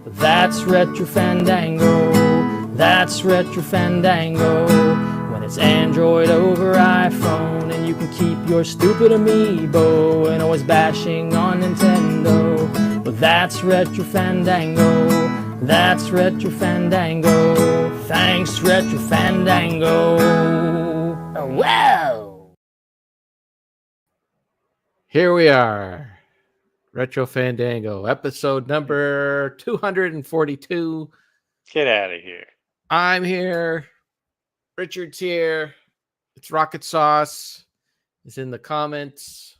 That's Retro Fandango. That's Retro Fandango. When it's Android over iPhone and you can keep your stupid amiibo and always bashing on Nintendo. But that's Retro Fandango. That's Retro Fandango. Thanks, Retro Fandango. Wow! Here we are. Retro Fandango, episode number 242. Get out of here. I'm here. Richard's here. It's Rocket Sauce. It's in the comments.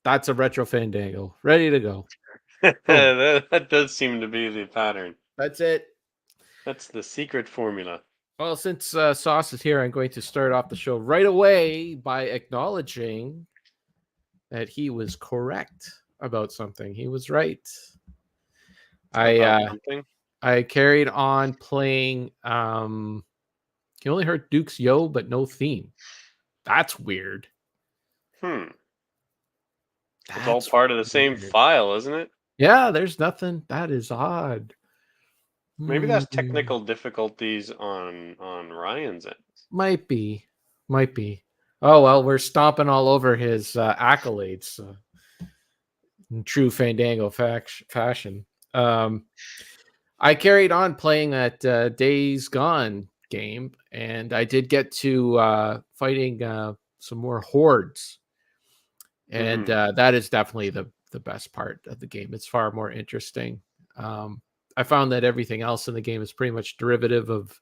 That's a Retro Fandango. Ready to go. that does seem to be the pattern. That's it. That's the secret formula. Well, since Sauce is here, I'm going to start off the show right away by acknowledging that he was correct about something. He was right. I carried on playing you only heard Duke's Yo but no theme. That's weird. It's all part of the same file, isn't it? Yeah, there's nothing. That is odd. Maybe that's technical difficulties on Ryan's end. Might be. Oh well, we're stomping all over his accolades in true Fandango fashion. I carried on playing that Days Gone game, and I did get to fighting some more hordes, and that is definitely the best part of the game. It's far more interesting. I found that everything else in the game is pretty much derivative of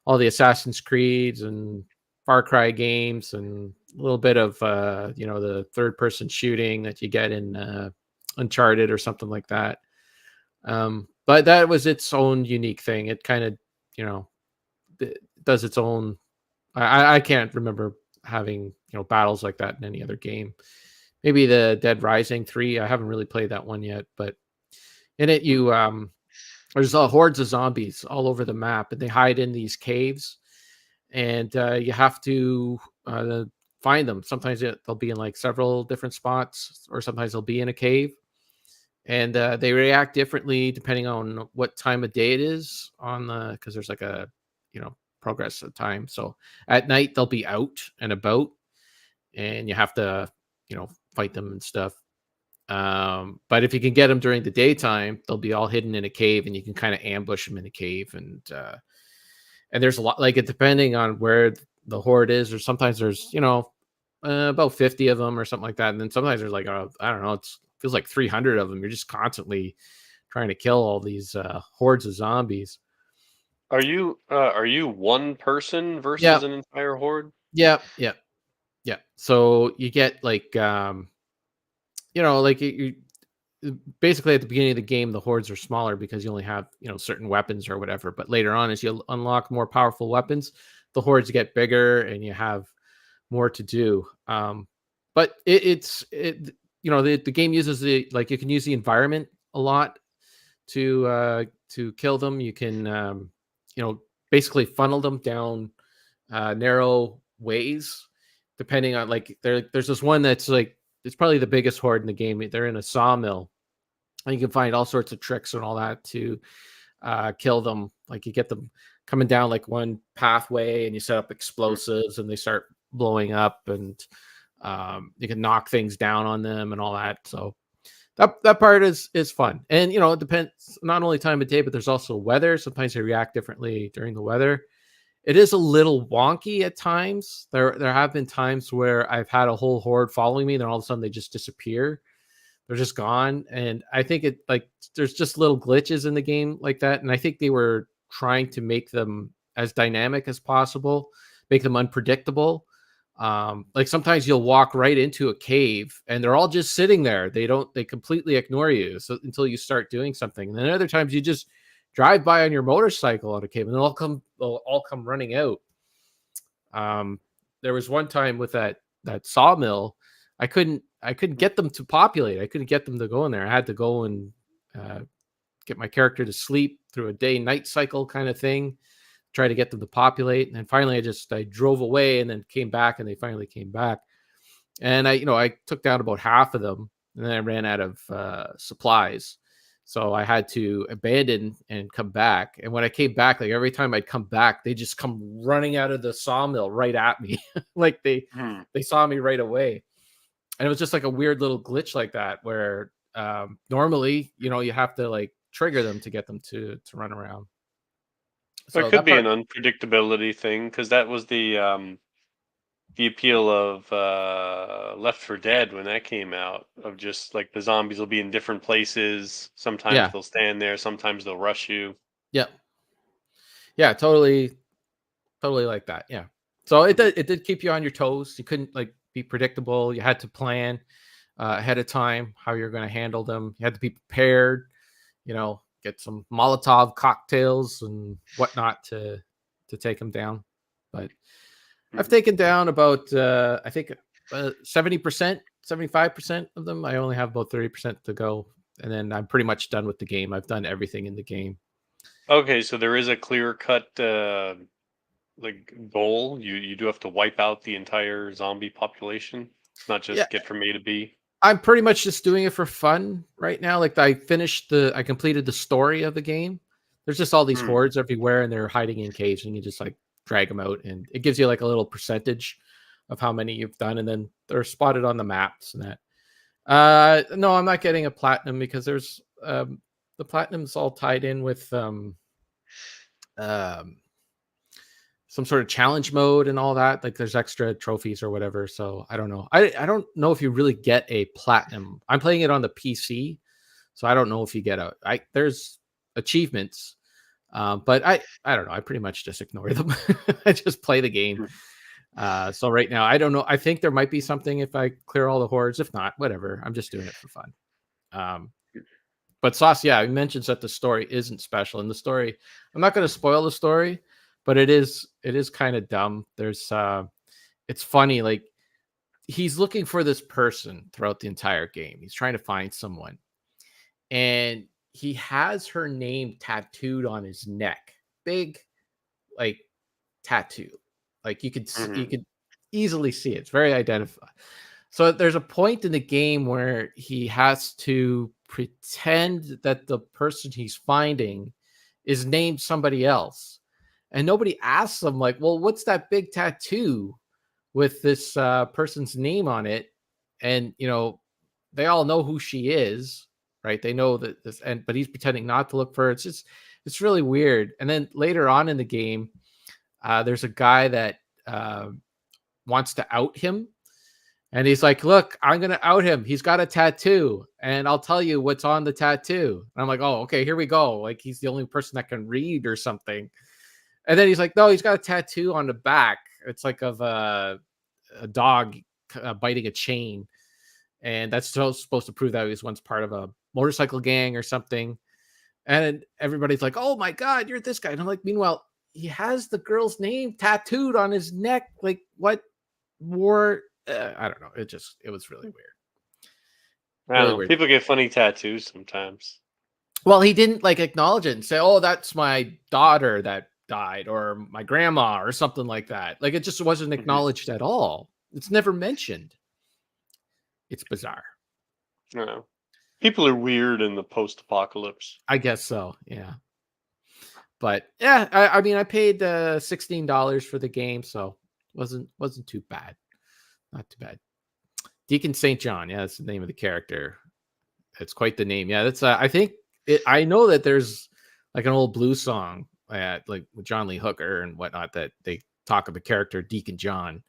all the Assassin's Creeds and Far Cry games, and a little bit of the third-person shooting that you get in Uncharted or something like that. But that was its own unique thing. It kind of, it does its own. I can't remember having battles like that in any other game. Maybe the Dead Rising 3. I haven't really played that one yet, but in it there's hordes of zombies all over the map, and they hide in these caves, and you have to find them. Sometimes they'll be in like several different spots, or sometimes they'll be in a cave. And they react differently depending on what time of day it is because there's like a, progress of time. So at night they'll be out and about, and you have to, fight them and stuff. But if you can get them during the daytime, they'll be all hidden in a cave, and you can kind of ambush them in a cave. And there's a lot, like it depending on where the horde is, or sometimes there's, about 50 of them or something like that. And then sometimes there's like, I don't know, feels like 300 of them. You're just constantly trying to kill all these hordes of zombies. Are you one person versus an entire horde? Yeah. So you get like you basically at the beginning of the game, the hordes are smaller because you only have certain weapons or whatever. But later on, as you unlock more powerful weapons, the hordes get bigger and you have more to do. But the game uses you can use the environment a lot to kill them. You can basically funnel them down narrow ways, depending on there's this one that's like it's probably the biggest horde in the game. They're in a sawmill, and you can find all sorts of tricks and all that to kill them. Like you get them coming down like one pathway, and you set up explosives, and they start blowing up, and you can knock things down on them and all that. So that part is fun. And it depends not only time of day, but there's also weather. Sometimes they react differently during the weather. It is a little wonky at times. There have been times where I've had a whole horde following me, and then all of a sudden they just disappear. They're just gone. And I think there's just little glitches in the game like that. And I think they were trying to make them as dynamic as possible, make them unpredictable. Like sometimes you'll walk right into a cave and they're all just sitting there. They completely ignore you until you start doing something. And then other times you just drive by on your motorcycle on a cave and they'll all come running out. There was one time with that sawmill, I couldn't get them to populate. I couldn't get them to go in there. I had to go and get my character to sleep through a day-night cycle kind of thing, try to get them to populate. And then finally I drove away and then came back, and they finally came back. And I took down about half of them, and then I ran out of supplies. So I had to abandon and come back. And when I came back, like every time I'd come back, they just come running out of the sawmill right at me. Like they saw me right away. And it was just like a weird little glitch like that where normally, you have to like trigger them to get them to run around. But it So could that be an part, unpredictability thing because that was the appeal of Left 4 Dead when that came out. Of just like the zombies will be in different places. Sometimes yeah, they'll stand there. Sometimes they'll rush you. yeah, yeah, totally like that. Yeah. So it did keep you on your toes. You couldn't like be predictable. You had to plan ahead of time how you're going to handle them. You had to be prepared. Get some Molotov cocktails and whatnot to take them down. But I've taken down about I think 70%, 75% of them. I only have about 30% to go, and then I'm pretty much done with the game. I've done everything in the game. Okay, so there is a clear cut like goal. You do have to wipe out the entire zombie population. It's not Yeah, just get from A to B. I'm pretty much just doing it for fun right now. Like I completed the story of the game. There's just all these Hmm. hordes everywhere, and they're hiding in caves, and you just like drag them out, and it gives you like a little percentage of how many you've done, and then they're spotted on the maps and that. No, I'm not getting a platinum because there's the platinum's all tied in with um, some sort of challenge mode and all that. Like there's extra trophies or whatever. So I don't know. I don't know if you really get a platinum. I'm playing it on the PC, so I don't know if you get there's achievements, but I don't know. I pretty much just ignore them. I just play the game. So right now I don't know. I think there might be something if I clear all the hordes. If not, whatever. I'm just doing it for fun. But Sauce, yeah, he mentions that the story isn't special. And the story, I'm not going to spoil the story, but it is kind of dumb. It's funny, like he's looking for this person throughout the entire game. He's trying to find someone, and he has her name tattooed on his neck, big, like tattoo. Like you could easily see it. It's very identified. So there's a point in the game where he has to pretend that the person he's finding is named somebody else. And nobody asks him, like, well, what's that big tattoo with this person's name on it? And, they all know who she is, right? They know that but he's pretending not to look for her. It's really weird. And then later on in the game, there's a guy that wants to out him. And he's like, look, I'm going to out him. He's got a tattoo and I'll tell you what's on the tattoo. And I'm like, oh, okay, here we go. Like he's the only person that can read or something. And then he's like, no, he's got a tattoo on the back. It's like of a dog biting a chain. And that's supposed to prove that he was once part of a motorcycle gang or something. And everybody's like, oh my God, you're this guy. And I'm like, meanwhile, he has the girl's name tattooed on his neck. Like what more? I don't know. It was really weird. I don't Really know. weird. People get funny tattoos sometimes. Well, he didn't like acknowledge it and say, oh, that's my daughter that died or my grandma or something like that. Like it just wasn't acknowledged at all. It's never mentioned. It's bizarre. I don't know. People are weird in the post-apocalypse. I guess so. Yeah. But yeah, I mean, I paid $16 for the game, so wasn't too bad. Not too bad. Deacon St. John, yeah, that's the name of the character. It's quite the name. Yeah, that's I think I know that there's like an old blues song like with John Lee Hooker and whatnot that they talk of the character Deacon John.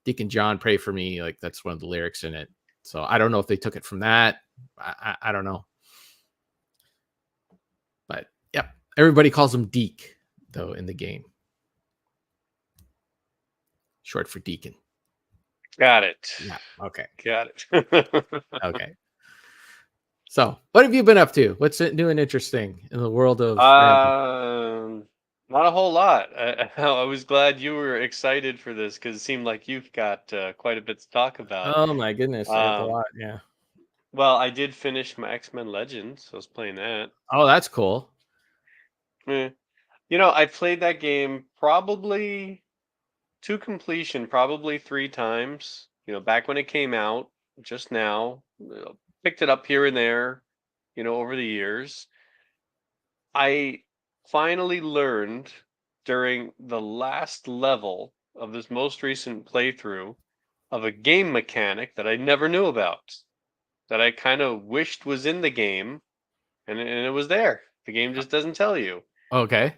Deacon John, pray for me. Like that's one of the lyrics in it. So I don't know if they took it from that. I don't know. But yep, everybody calls him Deke though in the game. Short for Deacon. Got it. Yeah. Okay. Got it. Okay. So, what have you been up to? What's new and interesting in the world of Not a whole lot. I was glad you were excited for this because it seemed like you've got quite a bit to talk about. Oh my goodness, I have a Um, lot. Yeah. well, I did finish my X-Men Legends. So I was playing that. Oh, that's cool. Eh. I played that game probably to completion, probably 3 times. Back when it came out, just now. Picked it up here and there. over the years. I finally learned during the last level of this most recent playthrough of a game mechanic that I never knew about, that I kind of wished was in the game, and it was there. The game just doesn't tell you. Okay.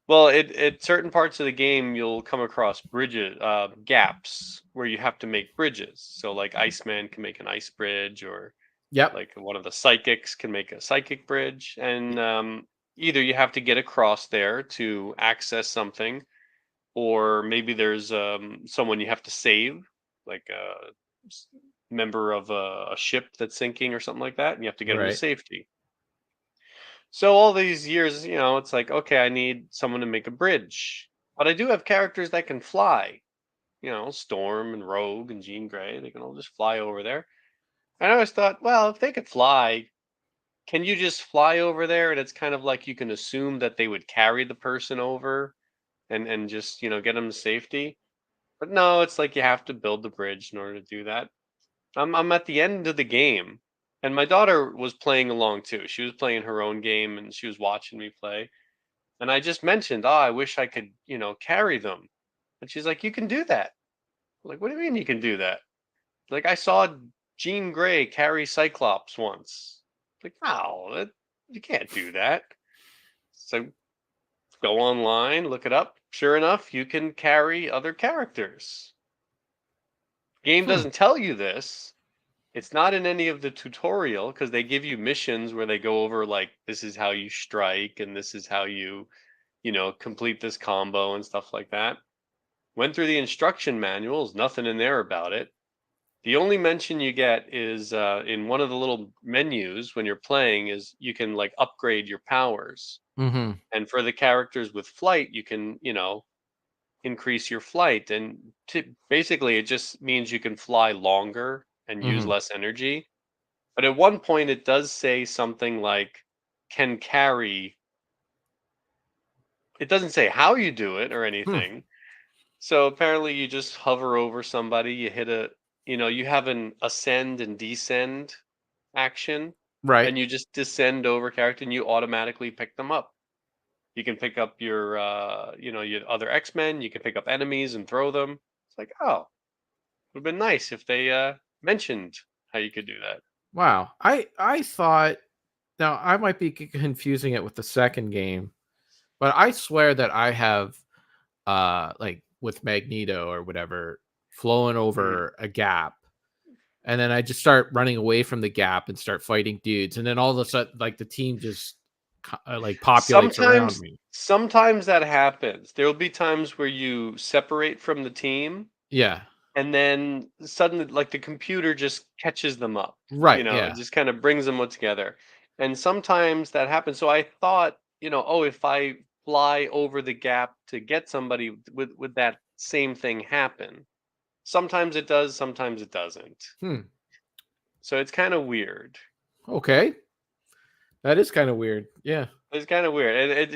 Well, at certain parts of the game, you'll come across bridges, gaps where you have to make bridges. So, like Iceman can make an ice bridge, or Yep. like one of the psychics can make a psychic bridge, and either you have to get across there to access something, or maybe there's someone you have to save, like a member of a ship that's sinking or something like that, and you have to get them to Right. safety. So all these years, it's like, okay, I need someone to make a bridge. But I do have characters that can fly. Storm and Rogue and Jean Grey, they can all just fly over there. And I always thought, well, if they could fly, can you just fly over there? And it's kind of like you can assume that they would carry the person over and just, get them to safety. But no, it's like you have to build the bridge in order to do that. I'm at the end of the game, and my daughter was playing along too. She was playing her own game, and she was watching me play. And I just mentioned, "Oh, I wish I could, carry them." And she's like, "You can do that." I'm like, "What do you mean you can do that?" Like, I saw Jean Grey carry Cyclops once. Like, no, you can't do that. So go online, look it up. Sure enough, you can carry other characters. Game Hmm. doesn't tell you this. It's not in any of the tutorial because they give you missions where they go over like this is how you strike and this is how you, complete this combo and stuff like that. Went through the instruction manuals, nothing in there about it. The only mention you get is in one of the little menus when you're playing is you can like upgrade your powers. Mm-hmm. And for the characters with flight, you can, increase your flight. And basically, it just means you can fly longer and use Mm-hmm. less energy. But at one point, it does say something like can carry. It doesn't say how you do it or Hmm. anything. So apparently, you just hover over somebody, you hit you have an ascend and descend action, Right. and you just descend over character and you automatically pick them up. You can pick up your other X-Men, you can pick up enemies and throw them. It's like, oh, would have been nice if they mentioned how you could do that. Wow. I thought, now I might be confusing it with the second game, but I swear that I have like with Magneto or whatever flowing Mhm. over a gap, and then I just start running away from the gap and start fighting dudes, and then all of a sudden like the team just like populates around Sometimes me. sometimes that happens. There will be times where you separate from the team Yeah. and then suddenly like the computer just catches them up. Right. It Yeah. just kind of brings them all together. And sometimes that happens. So I thought, oh, if I fly over the gap to get somebody, would that same thing happen? Sometimes it does, sometimes it doesn't. Hmm. So it's kind of weird. Okay. That is kind of weird. Yeah. It's kind of weird, and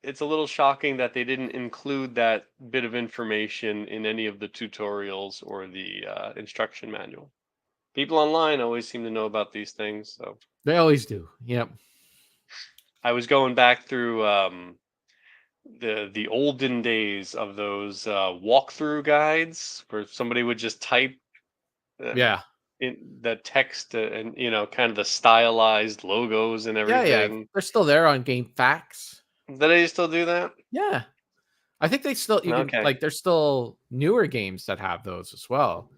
it's a little shocking that they didn't include that bit of information in any of the tutorials or the instruction manual. People online always seem to know about these things, so They always do. Yep. I was going back through the olden days of those walkthrough guides where somebody would just type uh, Yeah. in the text and kind of the stylized logos and Yeah. Yeah. everything. They're still there on Game Facts. Do they still do that? Yeah. I think they still, you can Okay. like, there's still newer games that have those as well,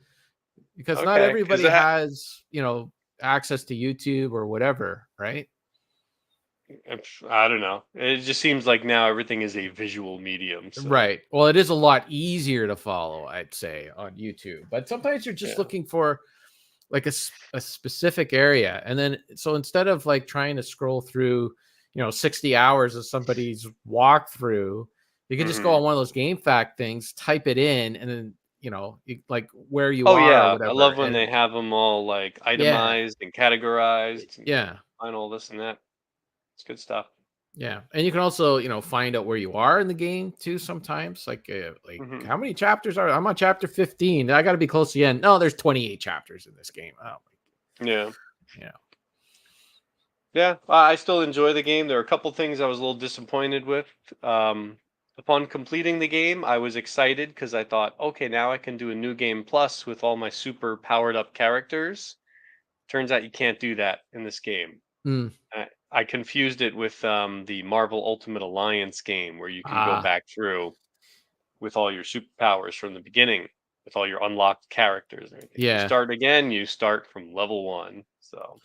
because not Okay, because everybody has, access to YouTube or whatever, right? I don't know. It just seems like now everything is a visual medium. So Right. Well, it is a lot easier to follow, I'd say, on YouTube. But sometimes you're just yeah. looking for like a specific area. And then so instead of like trying to scroll through, 60 hours of somebody's walkthrough, you can just go Hmm. on one of those game fact things, type it in, and then like where you Oh are or yeah, I whatever. love when they have them all like Yeah, itemized and categorized. And yeah. find all this and that. It's good stuff. Yeah, and you can also, find out where you are in the game too. Sometimes, like Hmm. how many chapters are? I'm on chapter 15. I got to be close to the end. No, there's 28 chapters in this game. Oh, Yeah. yeah. Yeah, I still enjoy the game. There are a couple things I was a little disappointed with. Upon completing the game, I was excited because I thought, okay, now I can do a new game plus with all my super powered up characters. Turns out you can't do that in this game. Mm. I confused it with the Marvel Ultimate Alliance game where you can go Ah, back through with all your superpowers from the beginning, with all your unlocked characters and everything. You yeah. start again, you start from level 1. So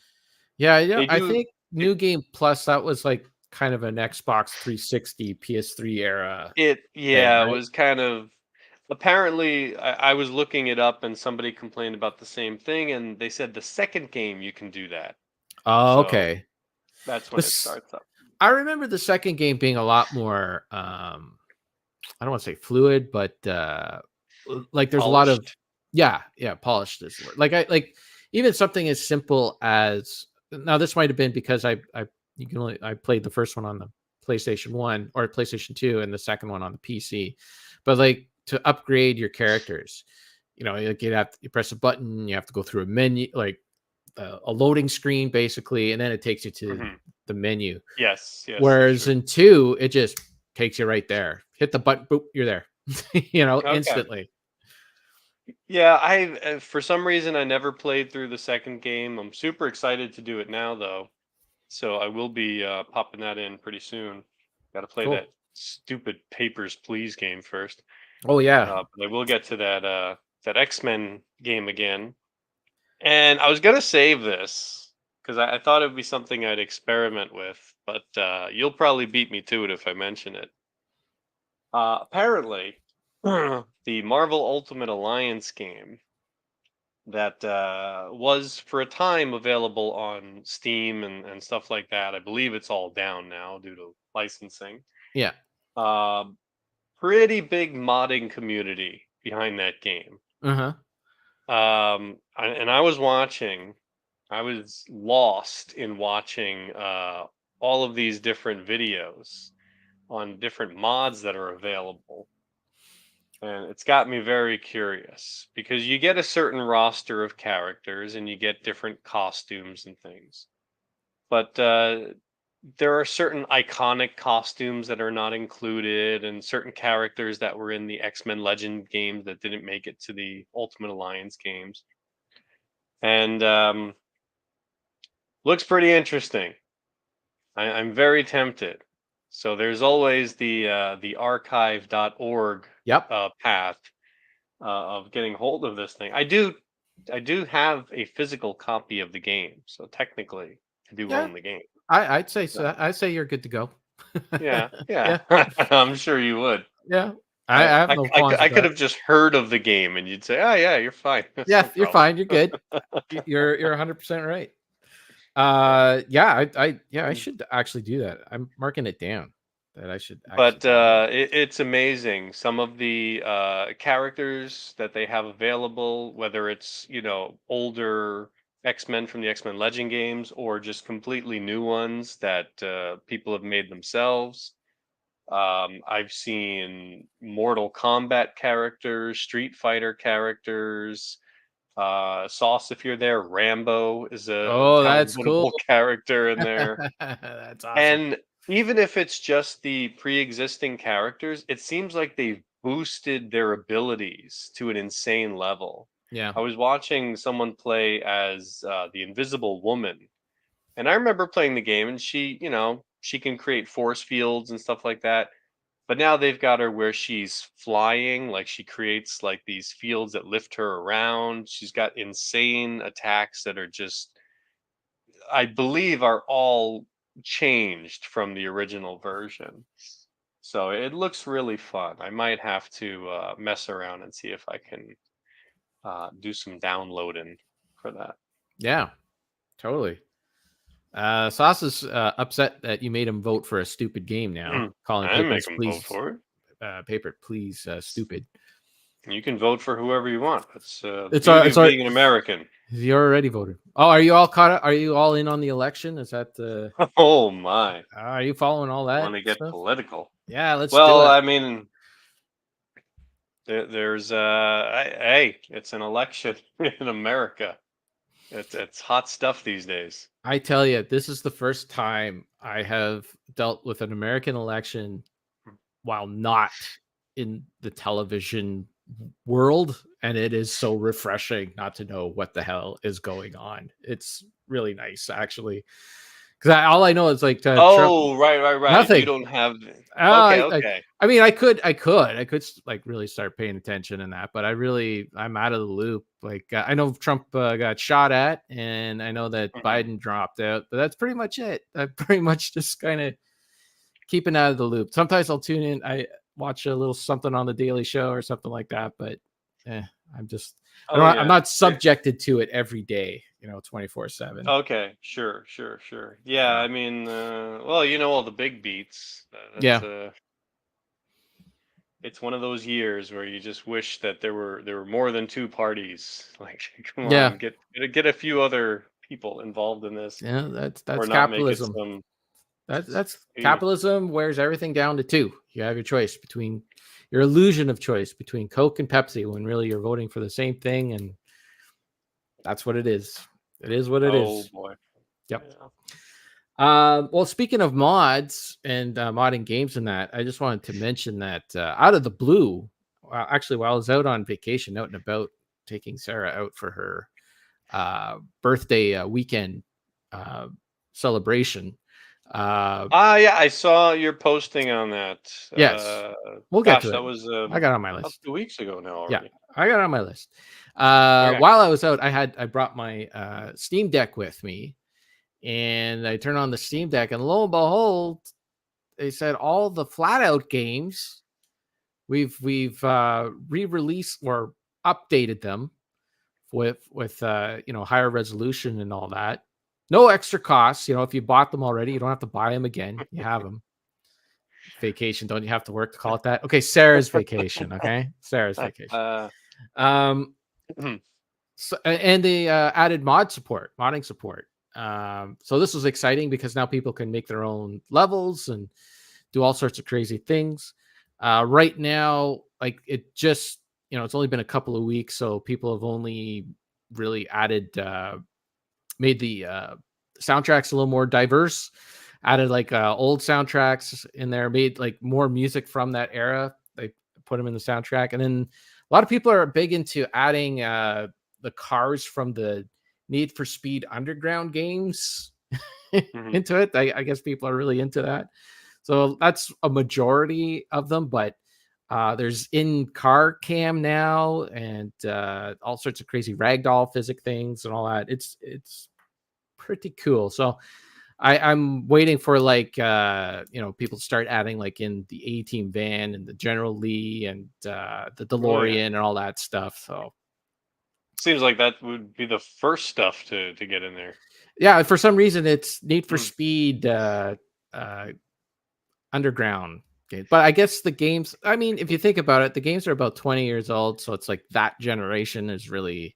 Yeah, they I do. think New Game Plus, that was like kind of an Xbox 360, PS3 era thing, Yeah, it right? was kind of apparently I was looking it up and somebody complained about the same thing and they said the second game you can do that. Oh, So okay. that's when it This starts up. I remember the second game being a lot more I don't want to say fluid, but like there's a lot of Polished. yeah, polished is the word. Like like even something as simple as now this might have been because I played the first one on the PlayStation 1 or PlayStation 2 and the second one on the PC. But like to upgrade your characters, like you press a button, you have to go through a menu, like a loading screen basically, and then it takes you to Hmm. the menu. Yes, that's Whereas true. in 2, it just takes you right there. Hit the button, boop, you're there. Okay. Instantly. Yeah, I for some reason I never played through the second game. I'm super excited to do it now though. So I will be popping that in pretty soon. Got to play that Cool. stupid Papers, Please game first. Oh yeah. But I will get to that X-Men game again. And I was gonna save this because I thought it would be something I'd experiment with, but you'll probably beat me to it if I mention it. Apparently, the Marvel Ultimate Alliance game that was for a time available on Steam and stuff like that. I believe it's all down now due to licensing. Yeah. Um, Pretty big modding community behind that game. Uh-huh. And I was watching, I was lost in watching all of these different videos on different mods that are available. And it's got me very curious because you get a certain roster of characters and you get different costumes and things. But there are certain iconic costumes that are not included and certain characters that were in the X-Men Legend games that didn't make it to the Ultimate Alliance games. And looks pretty interesting. I'm very tempted. So there's always the archive.org Yep. path of getting hold of this thing. I do have a physical copy of the game, so technically I do Yeah. own the game. I'd say so. So I'd say you're good to go. yeah, Yeah. I'm sure you would. Yeah. I I, have I, no I, could- qualms I with could that. have just heard of the game and you'd say, oh yeah, you're fine. That's no Yeah, you're problem. fine. You're good. You're 100% right. Yeah. Yeah, I Mm. should actually do that. I'm marking it down that I should actually But do that. it's amazing. Some of the characters that they have available, whether it's older X-Men from the X-Men Legend games or just completely new ones that people have made themselves. I've seen Mortal Kombat characters, Street Fighter characters. Sauce, if you're there, Rambo is a Oh, that's cool. downloadable character in there. That's awesome. And even if it's just the pre-existing characters, it seems like they've boosted their abilities to an insane level. Yeah. I was watching someone play as the Invisible Woman, and I remember playing the game, and she can create force fields and stuff like that. But now they've got her where she's flying, like she creates like these fields that lift her around. She's got insane attacks that are just I believe are all changed from the original version. So it looks really fun. I might have to mess around and see if I can do some downloading for that. Yeah, totally. Sauce is upset that you made him vote for a stupid game now, calling I didn't make Papers, them vote Please, for it. Paper, Please, stupid. You can vote for whoever you want. That's the It's all. beauty It's of all. being an American. You already voted. Oh, are you all caught up? Are you all in on the election? Is that the? Oh my! Are you following all Want that to get stuff? political? Yeah, let's do Well, it. I mean, there's hey, it's an election in America. It's hot stuff these days. I tell you, this is the first time I have dealt with an American election while not in the television world, and it is so refreshing not to know what the hell is going on. It's really nice, actually, because all I know is like Trump. Oh, right. You Nothing. don't have. Uh, Okay, I, okay. I mean, I could like really start paying attention in that, but I'm out of the loop. Like I know Trump got shot at, and I know that Mhm. Biden dropped out, but that's pretty much it. I'm pretty much just kind of keeping out of the loop. Sometimes I'll tune in. I watch a little something on the Daily Show or something like that, but I'm just Oh I'm yeah. not subjected to it every day, 24/7. Okay, sure. Yeah, I mean, well, you know all the big beats. That's Yeah, it's one of those years where you just wish that there were more than two parties. Like, come yeah, on, get a few other people involved in this, yeah. or That's not make it capitalism. some. That's eh, capitalism wears everything down to two. You have your choice between your illusion of choice between Coke and Pepsi when really you're voting for the same thing, and that's what it is. It is what it Oh is. boy. Yep. Yeah. Well, speaking of mods and modding games and that, I just wanted to mention that out of the blue, actually, while I was out on vacation, out and about, taking Sarah out for her birthday weekend uh, celebration. Yeah, I saw your posting on that. Yes, we'll get Gosh, to that it. was I got it on my about list. 2 weeks ago now Yeah, already. I got it on my list. Okay. While I was out, I brought my Steam Deck with me, and I turned on the Steam Deck, and lo and behold, they said all the flat out games we've re-released or updated them with higher resolution and all that. No extra costs. If you bought them already, you don't have to buy them again. You have them. Vacation, don't you have to work to call it that? Okay, Sarah's vacation. Okay, Sarah's vacation. Uh, Um, so, and they added modding support. So this was exciting because now people can make their own levels and do all sorts of crazy things. Right now, like it just, it's only been a couple of weeks, so people have only really made the soundtracks a little more diverse, added like old soundtracks in there, made like more music from that era. They put them in the soundtrack. And then a lot of people are big into adding the cars from the Need for Speed Underground games mhm. into it. I guess people are really into that. So that's a majority of them, but there's in-car cam now and all sorts of crazy ragdoll physics things and all that. It's pretty cool. So I'm waiting for like people to start adding like in the A-Team van and the General Lee and the Oh yeah. DeLorean and all that stuff. So Seems like that would be the first stuff to get in there. yeah, for some reason it's Need for Mm. Speed uh, Underground game. But I guess the games, I mean, if you think about it, the games are about 20 years old. So it's like that generation is really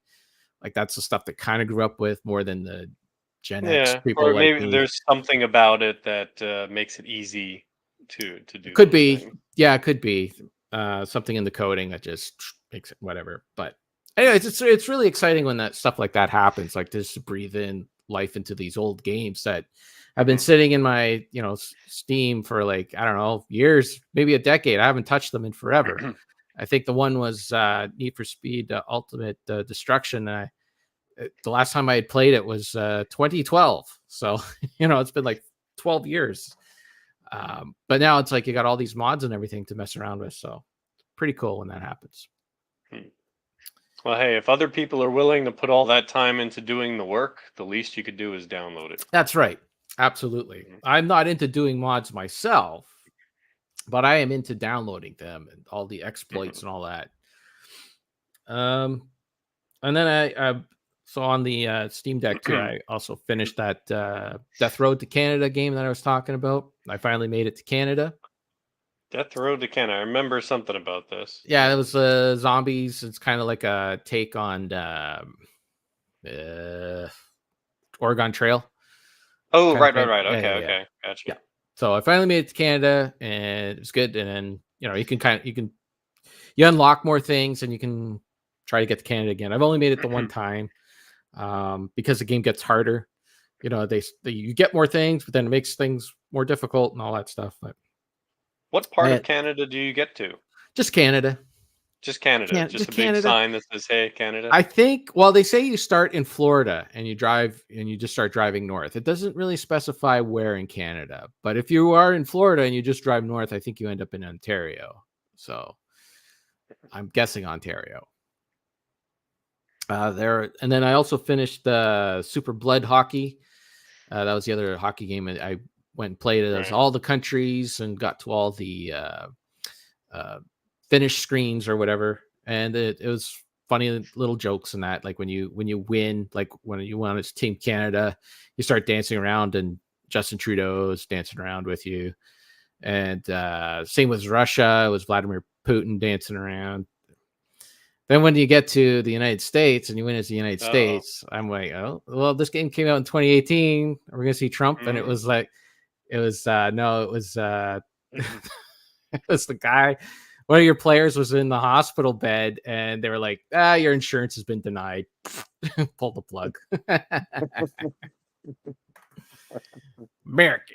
like that's the stuff that kind of grew up with more than the Gen X Yeah, people or like maybe me. there's something about it that makes it easy to do Could those be. things. Yeah, it could be something in the coding that just makes it whatever. But anyways, it's really exciting when that stuff like that happens, like just to breathe in life into these old games that have been Mhm. sitting in my Steam for like I don't know years, maybe a decade. I haven't touched them in forever. I think the one was Need for Speed Ultimate Destruction. The last time I had played it was 2012. So it's been like 12 years. But now it's like you got all these mods and everything to mess around with. So pretty cool when that happens. Hmm. Well, hey, if other people are willing to put all that time into doing the work, the least you could do is download it. That's right. Absolutely. Mhm. I'm not into doing mods myself, but I am into downloading them and all the exploits Mhm. and all that. Um, and then so on the Steam Deck too, I also finished that Death Road to Canada game that I was talking about. I finally made it to Canada. Death Road to Canada. I remember something about this. Yeah, it was zombies. It's kind of like a take on uh, Oregon Trail Oh, kind of right, thing. Yeah, yeah, yeah, okay. Gotcha. yeah. So I finally made it to Canada, and it was good. And then you unlock more things, and you can try to get to Canada again. I've only made it the one time because the game gets harder. you get more things, but then it makes things more difficult and all that stuff. But What part of Canada do you get to? just Canada. Just Canada. Just Just a big Canada. sign that says, "Hey, Canada." I think, well, they say you start in Florida and you drive and you just start driving north. It doesn't really specify where in Canada, but if you are in Florida and you just drive north, I think you end up in Ontario. So I'm guessing Ontario. There, and then I also finished Super Blood Hockey. That was the other hockey game I went and played it as Right. all the countries and got to all the finished screens or whatever, and it was funny little jokes in that, like when you win, like when you won as Team Canada, you start dancing around and Justin Trudeau is dancing around with you, and same with Russia, it was Vladimir Putin dancing around. Then when you get to the United States and you win as the United Uh-oh. States, I'm like, oh well, this game came out in 2018, we're gonna see Trump, and it was like, it was no, it was it was the guy, one of your players was in the hospital bed and they were like, your insurance has been denied. Pull the plug. America.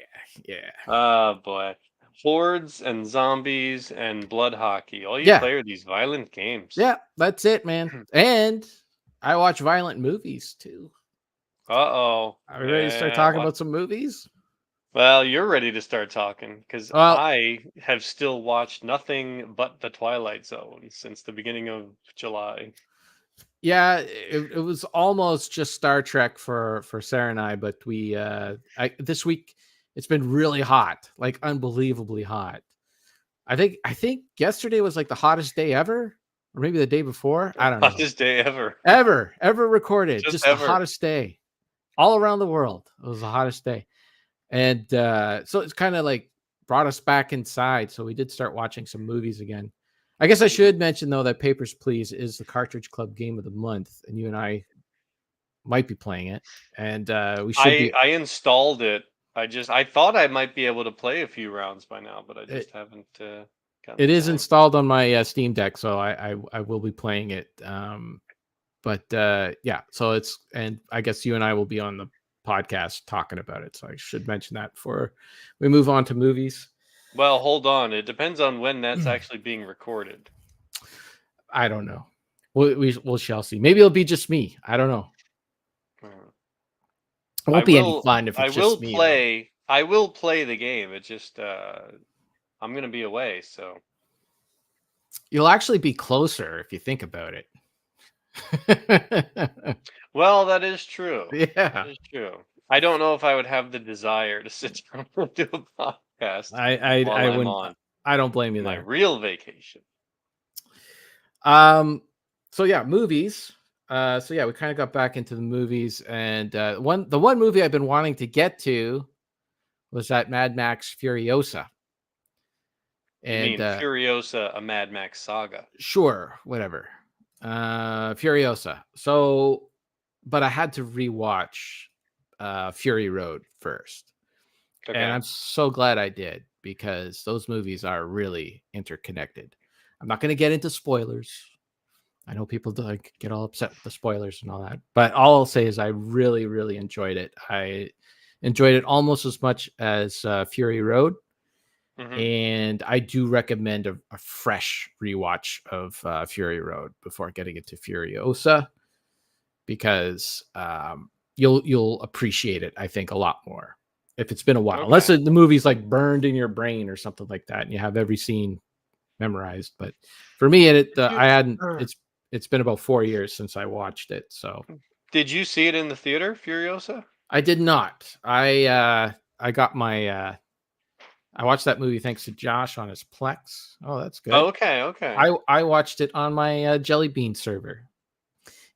Yeah. Oh boy. Hordes and zombies and blood hockey. All you Yeah. play are these violent games. Yeah, that's it, man. And I watch violent movies too. Uh-oh. Are we ready to start talking about some movies? Well, you're ready to start talking because Well, I have still watched nothing but The Twilight Zone since the beginning of July. yeah, it was almost just Star Trek for Sarah and I, but this week it's been really hot, like unbelievably hot. I think yesterday was like the hottest day ever, or maybe the day before. I don't know. Hottest day ever. Ever recorded. Just Just ever. the hottest day. All around the world. It was the hottest day. And so it's kind of like brought us back inside. So we did start watching some movies again. I guess I should mention though that Papers, Please is the Cartridge Club game of the month, and you and I might be playing it. And we should be. I installed it. I thought I might be able to play a few rounds by now, but I just haven't gotten It is down. installed on my Steam Deck, so I will be playing it. But yeah, so it's, and I guess you and I will be on the podcast talking about it. So I should mention that before we move on to movies. Well, hold on. It depends on when that's actually being recorded. I don't know. We shall see. Maybe it'll be just me. I don't know. It won't be any fun if it's just me. I will play the game. It just I'm gonna be away, so you'll actually be closer if you think about it. Well, that is true. Yeah, that is true. I don't know if I would have the desire to sit down and do a podcast. I wouldn't. I don't blame you my there. real vacation. So yeah, movies. So yeah, we kind of got back into the movies, and the one movie I've been wanting to get to was that Mad Max Furiosa. And you mean Furiosa, a Mad Max saga? Sure, whatever. Furiosa. So, but I had to rewatch Fury Road first, and I'm so glad I did, because those movies are really interconnected. I'm not going to get into spoilers. I know people get all upset with the spoilers and all that, but all I'll say is I really, really enjoyed it. I enjoyed it almost as much as Fury Road. Mm-hmm. And I do recommend a fresh rewatch of Fury Road before getting into Furiosa, because you'll appreciate it, I think, a lot more if it's been a while. Unless the movie's like burned in your brain or something like that, and you have every scene memorized. But for me, I hadn't. It's been about 4 years since I watched it. So, did you see it in the theater, Furiosa? I did not. I got my. I watched that movie thanks to Josh on his Plex. Oh, that's good. Oh, okay. I watched it on my Jelly Bean server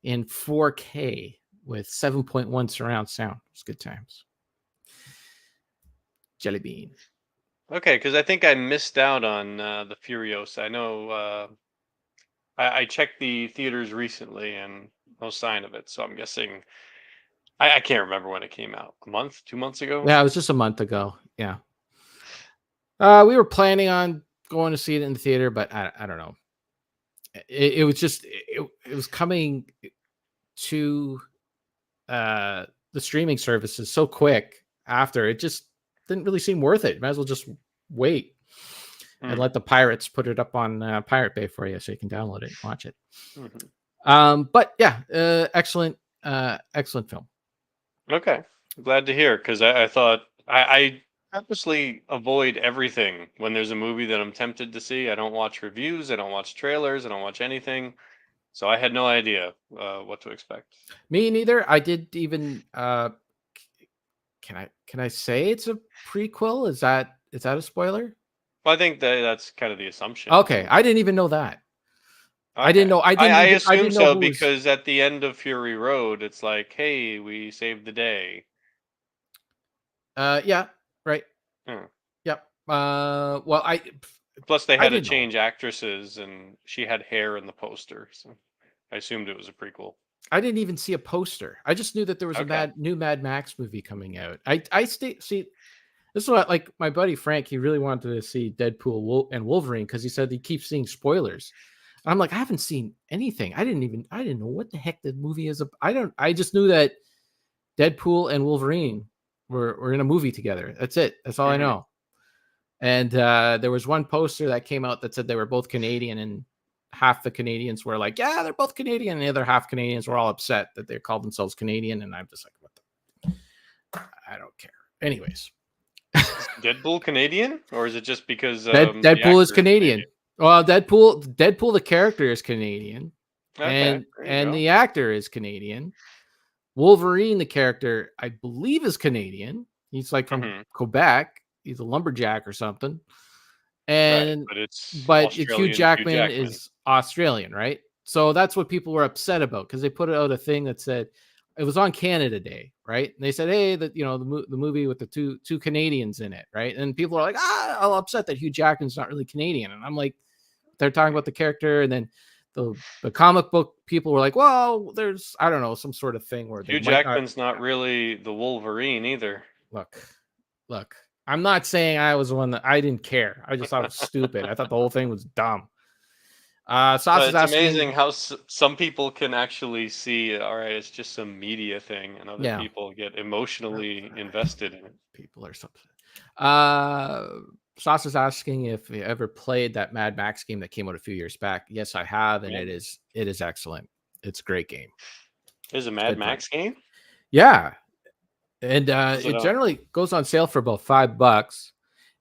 in 4K with 7.1 surround sound. It was good times. Jelly Bean. Okay, because I think I missed out on the Furiosa. I know I checked the theaters recently and no sign of it, so I'm guessing I can't remember when it came out. A month, 2 months ago? Yeah, it was just a month ago. Yeah. We were planning on going to see it in the theater, but I don't know. It was just it was coming to the streaming services so quick after, it just didn't really seem worth it. Might as well just wait and let the pirates put it up on Pirate Bay for you so you can download it and watch it. But yeah, excellent film. Okay, glad to hear, because I thought I purposely avoid everything when there's a movie that I'm tempted to see. I don't watch reviews, I don't watch trailers, I don't watch anything, so I had no idea what to expect. Me neither. I did even. Can I say it's a prequel? Is that a spoiler? Well, I think that's kind of the assumption. Okay, I didn't even know that. I didn't Okay. know. I I didn't assume know so who was. because at the end of Fury Road, it's like, hey, we saved the day. Yeah. Right. Hmm. Yep. Well, Plus, they I had to didn't know. change actresses, and she had hair in the poster, so I assumed it was a prequel. I didn't even see a poster. I just knew that there was Okay. a new Mad Max movie coming out. See. This is what, like, my buddy Frank. He really wanted to see Deadpool and Wolverine because he said he keeps seeing spoilers. I'm like, I haven't seen anything. I didn't know what the heck the movie is. I just knew that Deadpool and Wolverine were in a movie together. That's it. That's all I know. And there was one poster that came out that said they were both Canadian, and half the Canadians were like, yeah, they're both Canadian. And the other half Canadians were all upset that they called themselves Canadian. And I'm just like, what the? I don't care. Anyways. Is Deadpool Canadian, or is it just because Deadpool is Canadian? Well, Deadpool the character is Canadian, Okay, and the actor is Canadian. Wolverine the character, I believe, is Canadian. He's like from Quebec. He's a lumberjack or something. And but Hugh Jackman is Australian, right? So that's what people were upset about, because they put out a thing that said it was on Canada Day, right? And they said, hey, that the movie with the two Canadians in it, right? And people are like, I'm upset that Hugh Jackman's not really Canadian. And I'm like, they're talking about the character, and then the comic book people were like, well, there's, I don't know, some sort of thing where Hugh Jackman's not really the Wolverine either. Look, I'm not saying I was the one that I didn't care. I just thought it was stupid. I thought the whole thing was dumb. Sauce is asking, amazing how some people can actually see, all right, it's just some media thing, and other people get emotionally invested in it. People are something. Sauce is asking if you ever played that Mad Max game that came out a few years back. Yes, I have, and it is excellent. It's a great game. There's a Mad Max game? Yeah. And it generally goes on sale for about $5.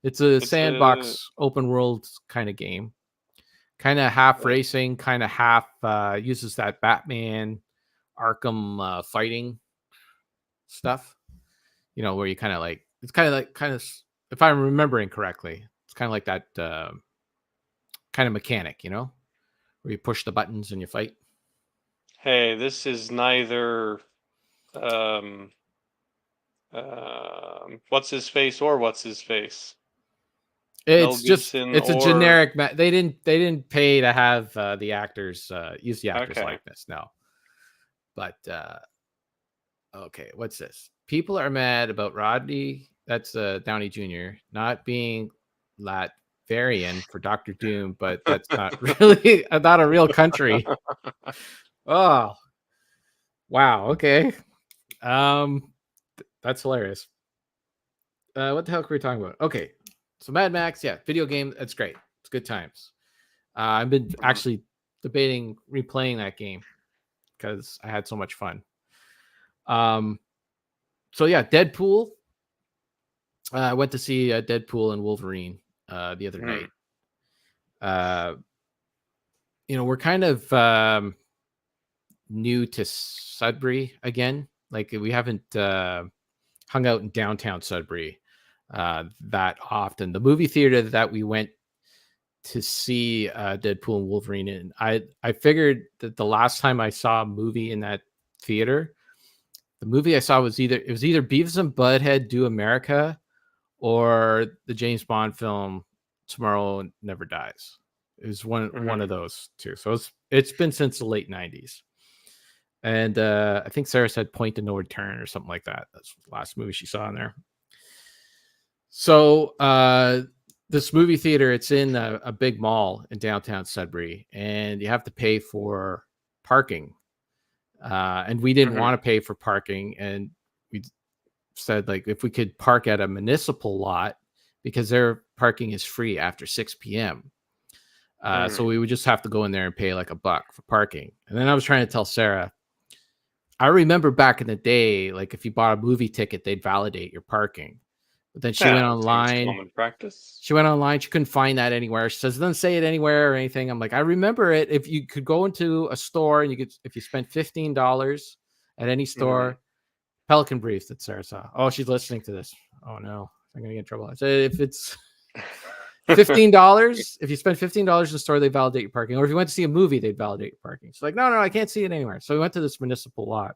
It's a sandbox open world kind of game. Kind of half racing, kind of half uses that Batman Arkham fighting stuff. Where you kind of like, it's kind of, if I'm remembering correctly, it's kind of like that kind of mechanic, where you push the buttons and you fight. Hey, this is neither what's his face or what's his face. It's just a generic. They didn't pay to have the actors use the actors likeness. No, but okay, what's this? People are mad about Rodney. That's Downey Jr. not being Latvian for Dr. Doom, but that's not really not a real country. Oh, wow. Okay, that's hilarious. What the hell are we talking about? Okay. So Mad Max, video game, that's great. It's good times. I've been actually debating replaying that game because I had so much fun. So Deadpool. I went to see Deadpool and Wolverine the other night. We're kind of new to Sudbury again. Like, we haven't hung out in downtown Sudbury that often. The movie theater that we went to see Deadpool and Wolverine in, I figured that the last time I saw a movie in that theater, the movie I saw was either Beavis and Butthead Do America or the James Bond film Tomorrow Never Dies. It was one of those two. So it's been since the late 90s. And I think Sarah said Point to No Return or something like that. That's the last movie she saw in there. So this movie theater, it's in a big mall in downtown Sudbury, and you have to pay for parking. And we didn't want to pay for parking, and we said like if we could park at a municipal lot because their parking is free after 6 p.m. So we would just have to go in there and pay like $1 for parking. And then I was trying to tell Sarah, I remember back in the day, like if you bought a movie ticket, they'd validate your parking. But then she went online. Common practice. She went online. She couldn't find that anywhere. She says, it doesn't say it anywhere or anything. I'm like, I remember it. If you could go into a store and you could, if you spent $15 at any store, Pelican Brief that Sarah saw. Oh, she's listening to this. Oh no, I'm gonna get in trouble. I said, if it's $15, if you spend $15 in the store, they validate your parking. Or if you went to see a movie, they'd validate your parking. She's like, no, I can't see it anywhere. So we went to this municipal lot.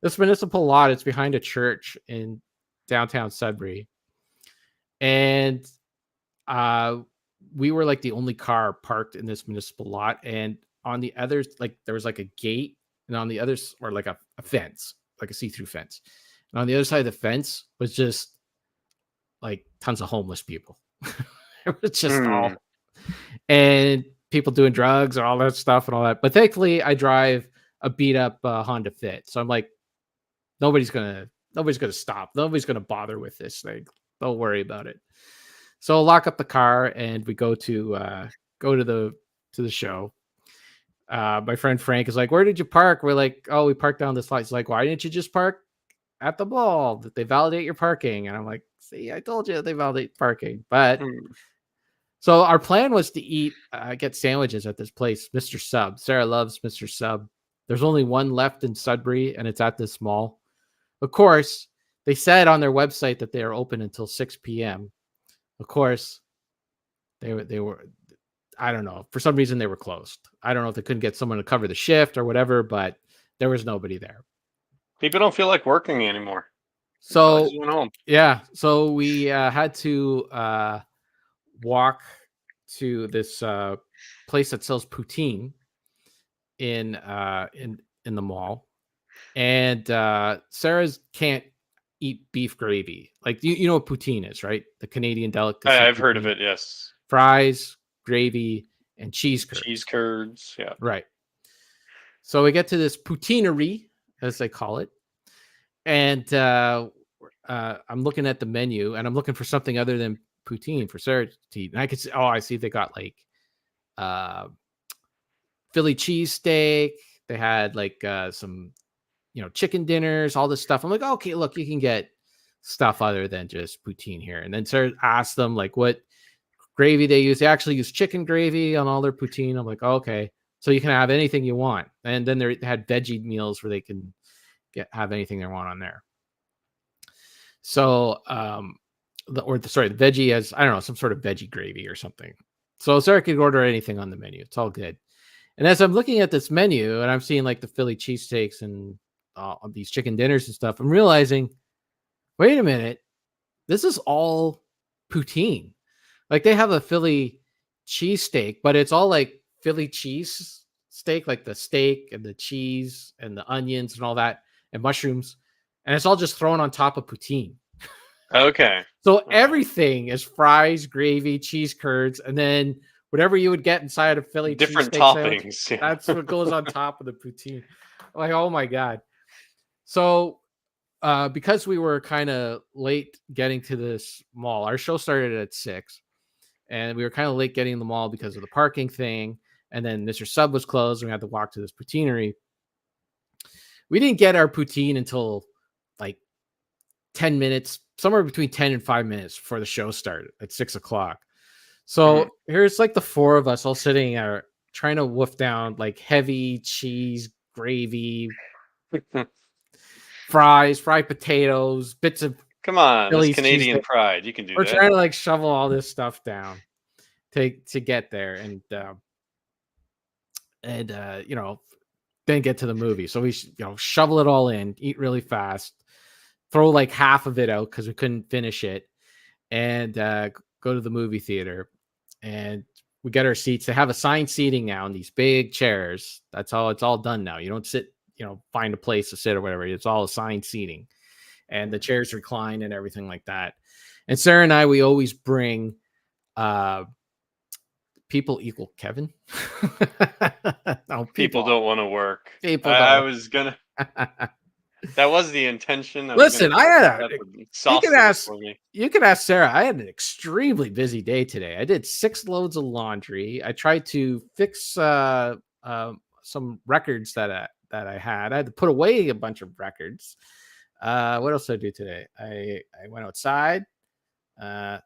This municipal lot is behind a church in downtown Sudbury. And we were like the only car parked in this municipal lot. And on the others, like there was like a gate, and on the others, or like a fence, like a see-through fence. And on the other side of the fence was just like tons of homeless people. It was just all, and people doing drugs and all that stuff and all that. But thankfully, I drive a beat up Honda Fit, so I'm like, nobody's gonna stop. Nobody's gonna bother with this thing. Don't worry about it. So I'll lock up the car and we go to the show. My friend Frank is like, where did you park? We're like, oh, we parked down this lot. He's like, why didn't you just park at the mall? That they validate your parking. And I'm like, see, I told you they validate parking. But so our plan was to get sandwiches at this place, Mr. Sub. Sarah loves Mr. Sub. There's only one left in Sudbury, and it's at this mall. Of course, they said on their website that they are open until 6 p.m. Of course, they were, I don't know. For some reason, they were closed. I don't know if they couldn't get someone to cover the shift or whatever, but there was nobody there. People don't feel like working anymore. So I just went home. Yeah, so we had to walk to this place that sells poutine in the mall, and Sarah's can't eat beef gravy. Like you know what poutine is, right? The Canadian delicacy. I've heard of it. Yes, fries, gravy, and cheese curds. Cheese curds, yeah. Right. So we get to this poutineery, as they call it, and I'm looking at the menu, and I'm looking for something other than poutine for Sarah to eat. And I could see, I see they got like Philly cheesesteak. They had like some, chicken dinners, all this stuff. I'm like, okay, look, you can get stuff other than just poutine here. And then Sarah asked them like what gravy they use. They actually use chicken gravy on all their poutine. I'm like, okay, so you can have anything you want. And then they had veggie meals where they can have anything they want on there. So, the veggie has, I don't know, some sort of veggie gravy or something. So Sarah could order anything on the menu. It's all good. And as I'm looking at this menu and I'm seeing like the Philly cheesesteaks and these chicken dinners and stuff, I'm realizing, wait a minute, this is all poutine. Like they have a Philly cheesesteak, but it's all like Philly cheese steak, like the steak and the cheese and the onions and all that and mushrooms. And it's all just thrown on top of poutine. Okay. So everything is fries, gravy, cheese curds, and then whatever you would get inside of Philly different toppings. Sandwich, yeah. That's what goes on top of the poutine. Like, oh my God. So because we were kind of late getting to this mall, our show started at 6, and we were kind of late getting in the mall because of the parking thing. And then Mr. Sub was closed, and we had to walk to this poutineery. We didn't get our poutine until like 10 minutes, somewhere between 10 and 5 minutes before the show started at 6 o'clock. So here's like the four of us all sitting there trying to wolf down like heavy cheese, gravy, fries, fried potatoes, bits of. Come on, Philly it's Canadian cheesesteak. pride. You can do We're that. trying to like shovel all this stuff down to get there, and then get to the movie. So we shovel it all in, eat really fast, throw like half of it out because we couldn't finish it, and go to the movie theater. And we get our seats. They have assigned seating now in these big chairs. That's how it's all done now. You don't sit, find a place to sit or whatever. It's all assigned seating, and the chairs recline and everything like that. And Sarah and I, we always bring people equal Kevin. No, people don't want to work. People. I was gonna. That was the intention. I was Listen, gonna I had have a. to You can sauce it ask. for me. You can ask Sarah. I had an extremely busy day today. I did 6 loads of laundry. I tried to fix some records that I had. I had to put away a bunch of records. What else did I do today? I went outside.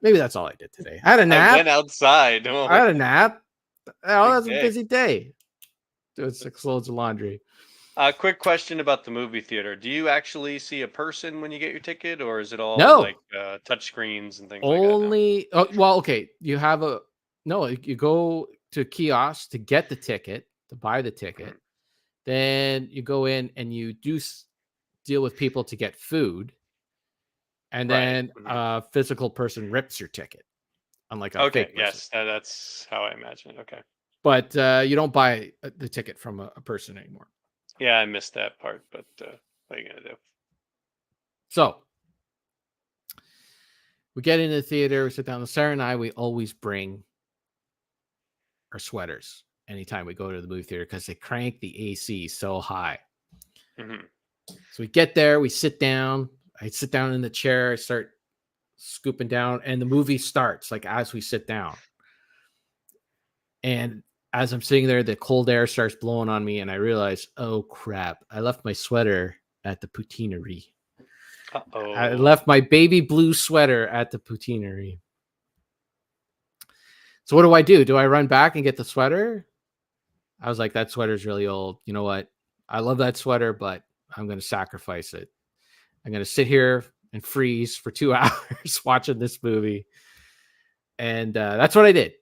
Maybe that's all I did today. I had a I nap. went outside. I Oh, had a nap. Oh, that big was a day. busy day. Doing 6 loads of laundry. Quick question about the movie theater. Do you actually see a person when you get your ticket, or is it all No, like touch screens and things like that now? only. Oh, well, okay. You have a no. You go to kiosk to get the ticket to buy the ticket. Mhm. Then you go in and you deal with people to get food, and Right. then Mhm. a physical person rips your ticket, unlike a Okay. fake person. Yes, that's how I imagine it. Okay. But you don't buy the ticket from a person anymore. Yeah, I missed that part, but what are you gonna do? So we get into the theater, we sit down. Sarah and I, we always bring our sweaters anytime we go to the movie theater because they crank the AC so high. Hmm. So we get there, we sit down. I sit down in the chair, I start scooping down, and the movie starts like as we sit down. And as I'm sitting there, the cold air starts blowing on me, and I realize, oh crap, I left my sweater at the poutineery. I Uh-oh. left my baby blue sweater at the poutineery. So what do? Do I run back and get the sweater? I was like, that sweater's really old. You know what? I love that sweater, but I'm going to sacrifice it. I'm going to sit here and freeze for 2 hours watching this movie. And that's what I did.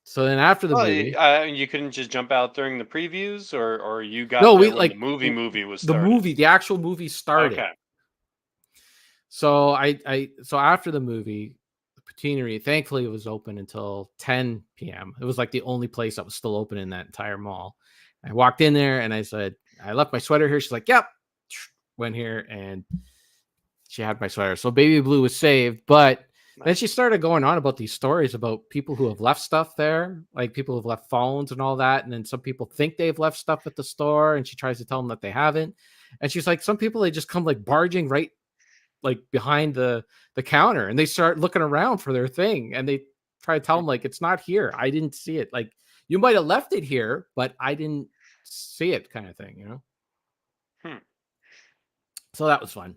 So then after the Well, movie, you couldn't just jump out during the previews, or you no, got we there when the like movie was the started. movie, the actual movie started. Okay. So so after the movie, the Patinery, thankfully it was open until 10 p.m. It was like the only place that was still open in that entire mall. I walked in there and I said, I left my sweater here. She's like, yep. Went here and she had my sweater. So Baby Blue was saved. But then she Nice. started going on about these stories about people who have left stuff there, like people who've left phones and all that. And then some people think they've left stuff at the store, and she tries to tell them that they haven't. And she's like, some people, they just come like barging right like behind the counter, and they start looking around for their thing, and they try to tell them like, it's not here. I didn't see it. Like, you might have left it here, but I didn't see it, kind of thing, you know? Hmm. So that was fun.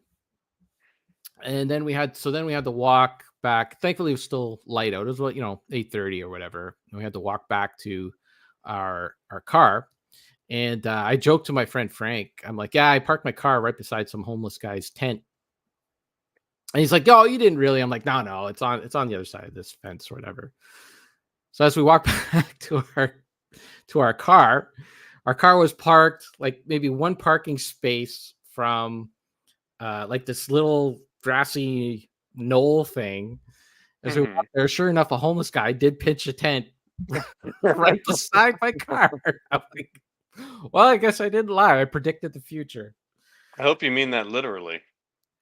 And then we had to walk back. Thankfully, it was still light out. It was what, 8:30 or whatever. And we had to walk back to our car. And I joked to my friend Frank. I'm like, yeah, I parked my car right beside some homeless guy's tent. And he's like, "Oh, you didn't really." I'm like, "No, it's on the other side of this fence or whatever." So as we walk back our car was parked like maybe one parking space from like this little grassy knoll thing. As we Hmm. walked there, sure enough, a homeless guy did pitch a tent right beside my car. I'm like, well, I guess I didn't lie. I predicted the future. I hope you mean that literally.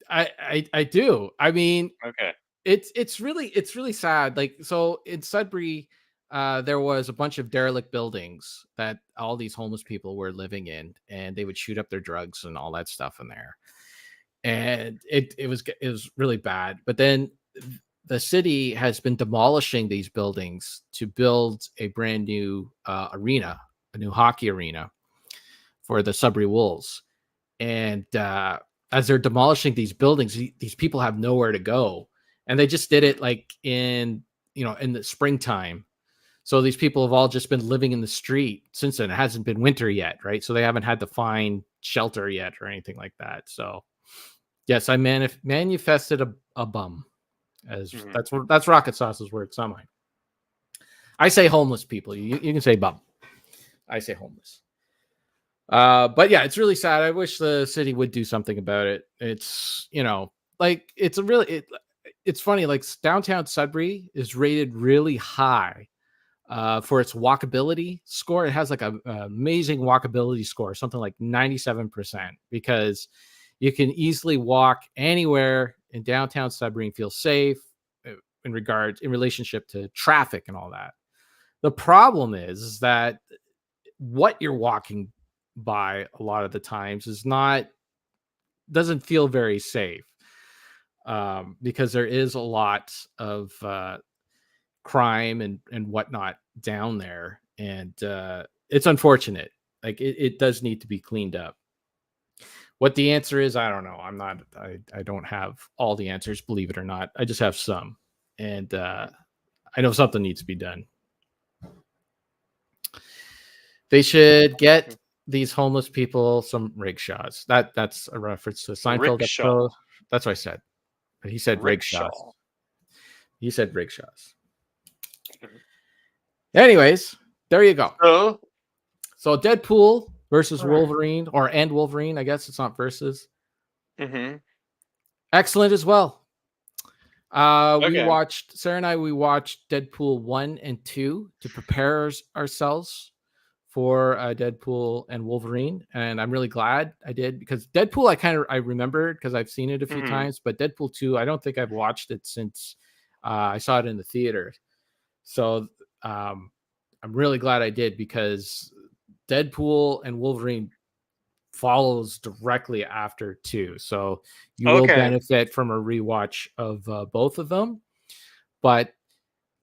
I do. I mean, Okay. it's really sad. Like, so in Sudbury, there was a bunch of derelict buildings that all these homeless people were living in, and they would shoot up their drugs and all that stuff in there. And it was really bad. But then the city has been demolishing these buildings to build a brand new arena, a new hockey arena for the Sudbury Wolves. And as they're demolishing these buildings, these people have nowhere to go, and they just did it like in the springtime. So these people have all just been living in the street since then. It hasn't been winter yet, right? So they haven't had to find shelter yet or anything like that. So yes, I manifested a bum, as Hmm. that's Rocket Sauce's word. It's not mine. I say homeless people. You can say bum. I say homeless. But yeah, it's really sad. I wish the city would do something about it. It's, like it's funny. Like, downtown Sudbury is rated really high for its walkability score. It has like a amazing walkability score, something like 97%, because you can easily walk anywhere in downtown Sudbury and feel safe in relationship to traffic and all that. The problem is that what you're walking by a lot of the times is not doesn't feel very safe, because there is a lot of crime and whatnot down there, and it's unfortunate. Like it does need to be cleaned up. What the answer is, I don't know. I don't have all the answers, believe it or not. I just have some, and I know something needs to be done. They should get these homeless people some rickshaws. That's a reference to Seinfeld Rickshaw. episode. That's what I said. But he said rickshaws. Rickshaw. He said rickshaws. Anyways, there you go. Oh, So Deadpool versus All right. Wolverine, and Wolverine. I guess it's not versus. mm-hmm. Excellent as well. We Okay. watched Sarah and I. We watched Deadpool 1 and 2 to prepare ourselves for Deadpool and Wolverine, and I'm really glad I did, because Deadpool I remembered because I've seen it a few Mhm. times, but Deadpool 2 I don't think I've watched it since I saw it in the theater. So I'm really glad I did, because Deadpool and Wolverine follows directly after 2, so you will Okay. benefit from a rewatch of both of them. But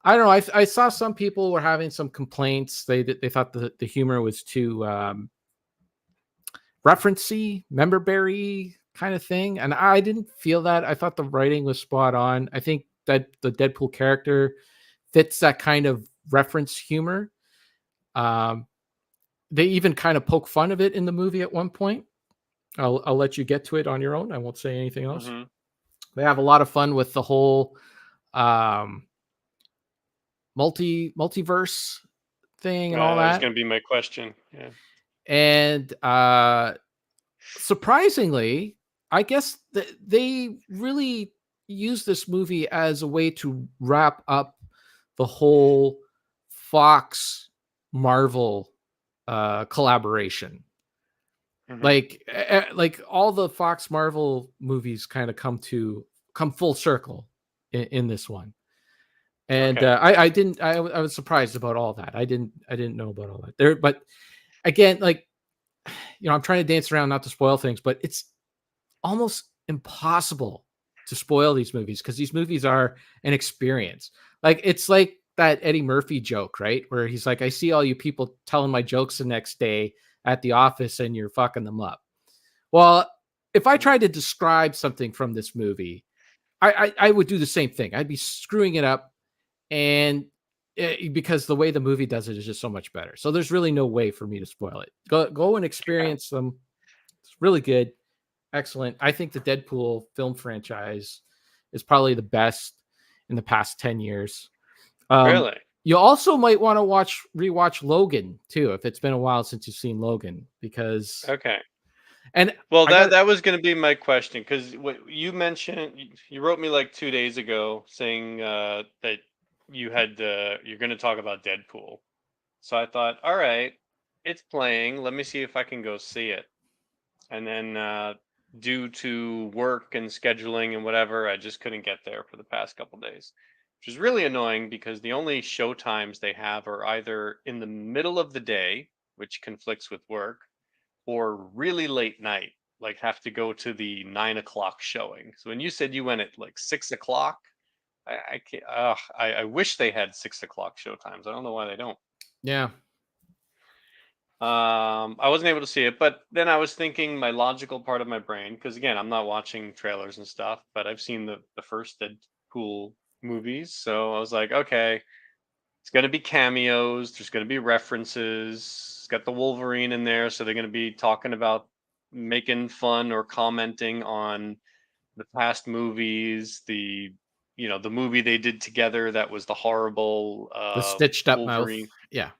I don't know. I saw some people were having some complaints. They thought the humor was too referencey, member berry kind of thing, and I didn't feel that. I thought the writing was spot on. I think that the Deadpool character fits that kind of reference humor. They even kind of poke fun of it in the movie at one point. I'll let you get to it on your own. I won't say anything else. Mm-hmm. They have a lot of fun with the whole multiverse thing and all That was that. going to be my question. Yeah. And surprisingly, I guess they really use this movie as a way to wrap up the whole Fox Marvel collaboration. Mhm. Like all the Fox Marvel movies kind of come full circle in this one. And Okay. I was surprised about all that. I didn't know about all that there. But again, like, I'm trying to dance around not to spoil things, but it's almost impossible to spoil these movies, because these movies are an experience. Like, it's like that Eddie Murphy joke, right? Where he's like, I see all you people telling my jokes the next day at the office and you're fucking them up. Well, if I tried to describe something from this movie, I would do the same thing. I'd be screwing it up, and because the way the movie does it is just so much better. So there's really no way for me to spoil it. Go and experience them. It's really good. Excellent. I think the Deadpool film franchise is probably the best in the past 10 years. Really? You also might want to rewatch Logan too, if it's been a while since you've seen Logan, because Okay. and Well, I got that was going to be my question, because what you mentioned, you wrote me like 2 days ago saying that you're going to talk about Deadpool. So I thought, all right, it's playing. Let me see if I can go see it. And then due to work and scheduling and whatever, I just couldn't get there for the past couple days, which is really annoying, because the only show times they have are either in the middle of the day, which conflicts with work, or really late night, like have to go to the 9 o'clock showing. So when you said you went at like 6 o'clock, I can't. I wish they had 6 o'clock show times. I don't know why they don't. yeah. I wasn't able to see it, but then I was thinking, my logical part of my brain, because again, I'm not watching trailers and stuff, but I've seen the first Deadpool movies, so I was like, okay, it's gonna be cameos, there's gonna be references. It's got the Wolverine in there, so they're gonna be talking about, making fun or commenting on the past movies, the movie they did together that was the horrible The stitched up mouth. Wolverine. Yeah.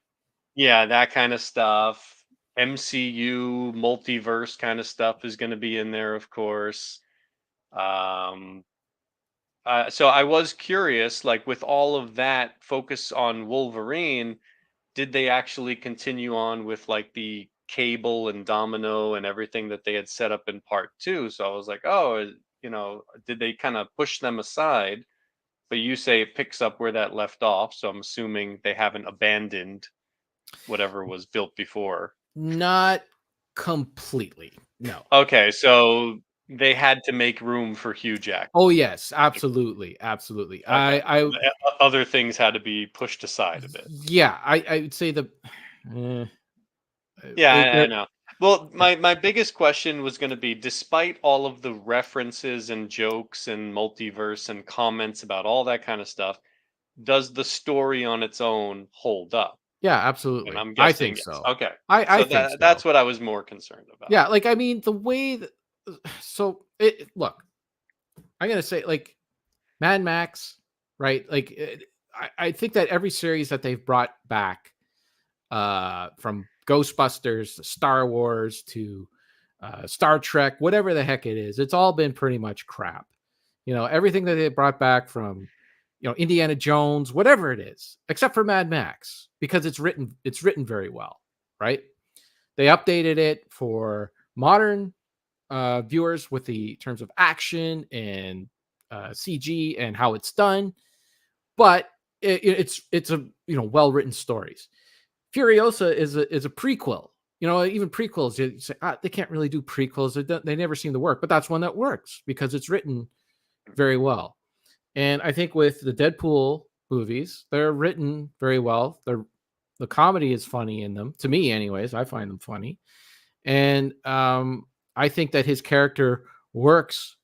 Yeah, that kind of stuff. MCU multiverse kind of stuff is going to be in there, of course. Um, so I was curious, like with all of that focus on Wolverine, did they actually continue on with like the Cable and Domino and everything that they had set up in part two? So I was like, oh, did they kind of push them aside? But you say it picks up where that left off, so I'm assuming they haven't abandoned whatever was built before. Not completely. No. Okay, so they had to make room for Hugh Jack. Oh yes, absolutely, absolutely. Okay. I Other things had to be pushed aside a bit. yeah, I would say eh, Yeah, I there, know. Well, yeah, my biggest question was going to be, despite all of the references and jokes and multiverse and comments about all that kind of stuff, does the story on its own hold up? yeah, And absolutely. I'm I guessing think yes. so. Okay. I So think that's so. what I was more concerned about. Yeah, like I mean, the way that so look, I'm gonna say like Mad Max, right? Like I think that every series that they've brought back, from Ghostbusters to Star Wars to Star Trek, whatever the heck it is, it's all been pretty much crap. Everything that they brought back from, Indiana Jones, whatever it is, except for Mad Max, because it's written very well, right? They updated it for modern viewers with the terms of action and CG and how it's done, but it's a well written stories. Furiosa is a prequel. Even prequels, you say, they can't really do prequels. They never seem to work, but that's one that works because it's written very well. And I think with the Deadpool movies, they're written very well. The comedy is funny in them, to me, anyways. I find them funny, and I think that his character works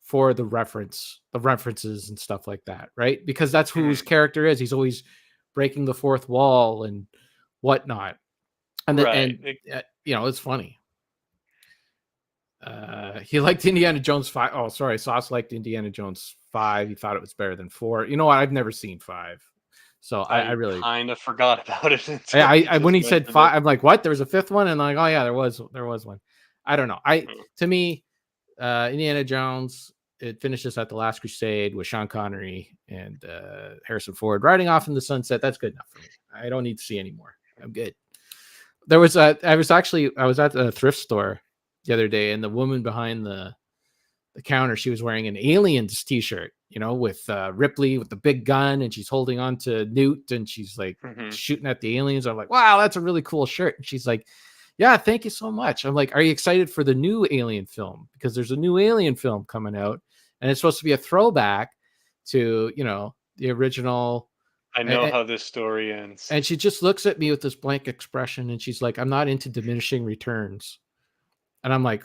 for the references and stuff like that, right? Because that's who his Mhm. character is. He's always breaking the fourth wall and whatnot, and then Right. and it's funny. He liked Indiana Jones 5. Oh, sorry, Sauce liked Indiana Jones 5. He thought it was better than 4. You know what? I've never seen 5, so I I really. kind of forgot about it until you When just he said mentioned it. 5, I'm like, what? There was a fifth one, and I'm like, oh yeah, there was one. I don't know. Mm. To me, Indiana Jones, it finishes at the Last Crusade with Sean Connery and Harrison Ford riding off in the sunset. That's good enough for me. I don't need to see anymore. I'm good. I was at the thrift store the other day, and the woman behind the counter, she was wearing an Aliens t-shirt, with Ripley with the big gun, and she's holding on to Newt, and she's like Mhm. shooting at the aliens. I'm like, wow, that's a really cool shirt. And she's like, yeah, thank you so much. I'm like, are you excited for the new Alien film? Because there's a new Alien film coming out, and it's supposed to be a throwback to the original. I know And, how this story ends. and she just looks at me with this blank expression, and she's like, I'm not into diminishing returns. And I'm like,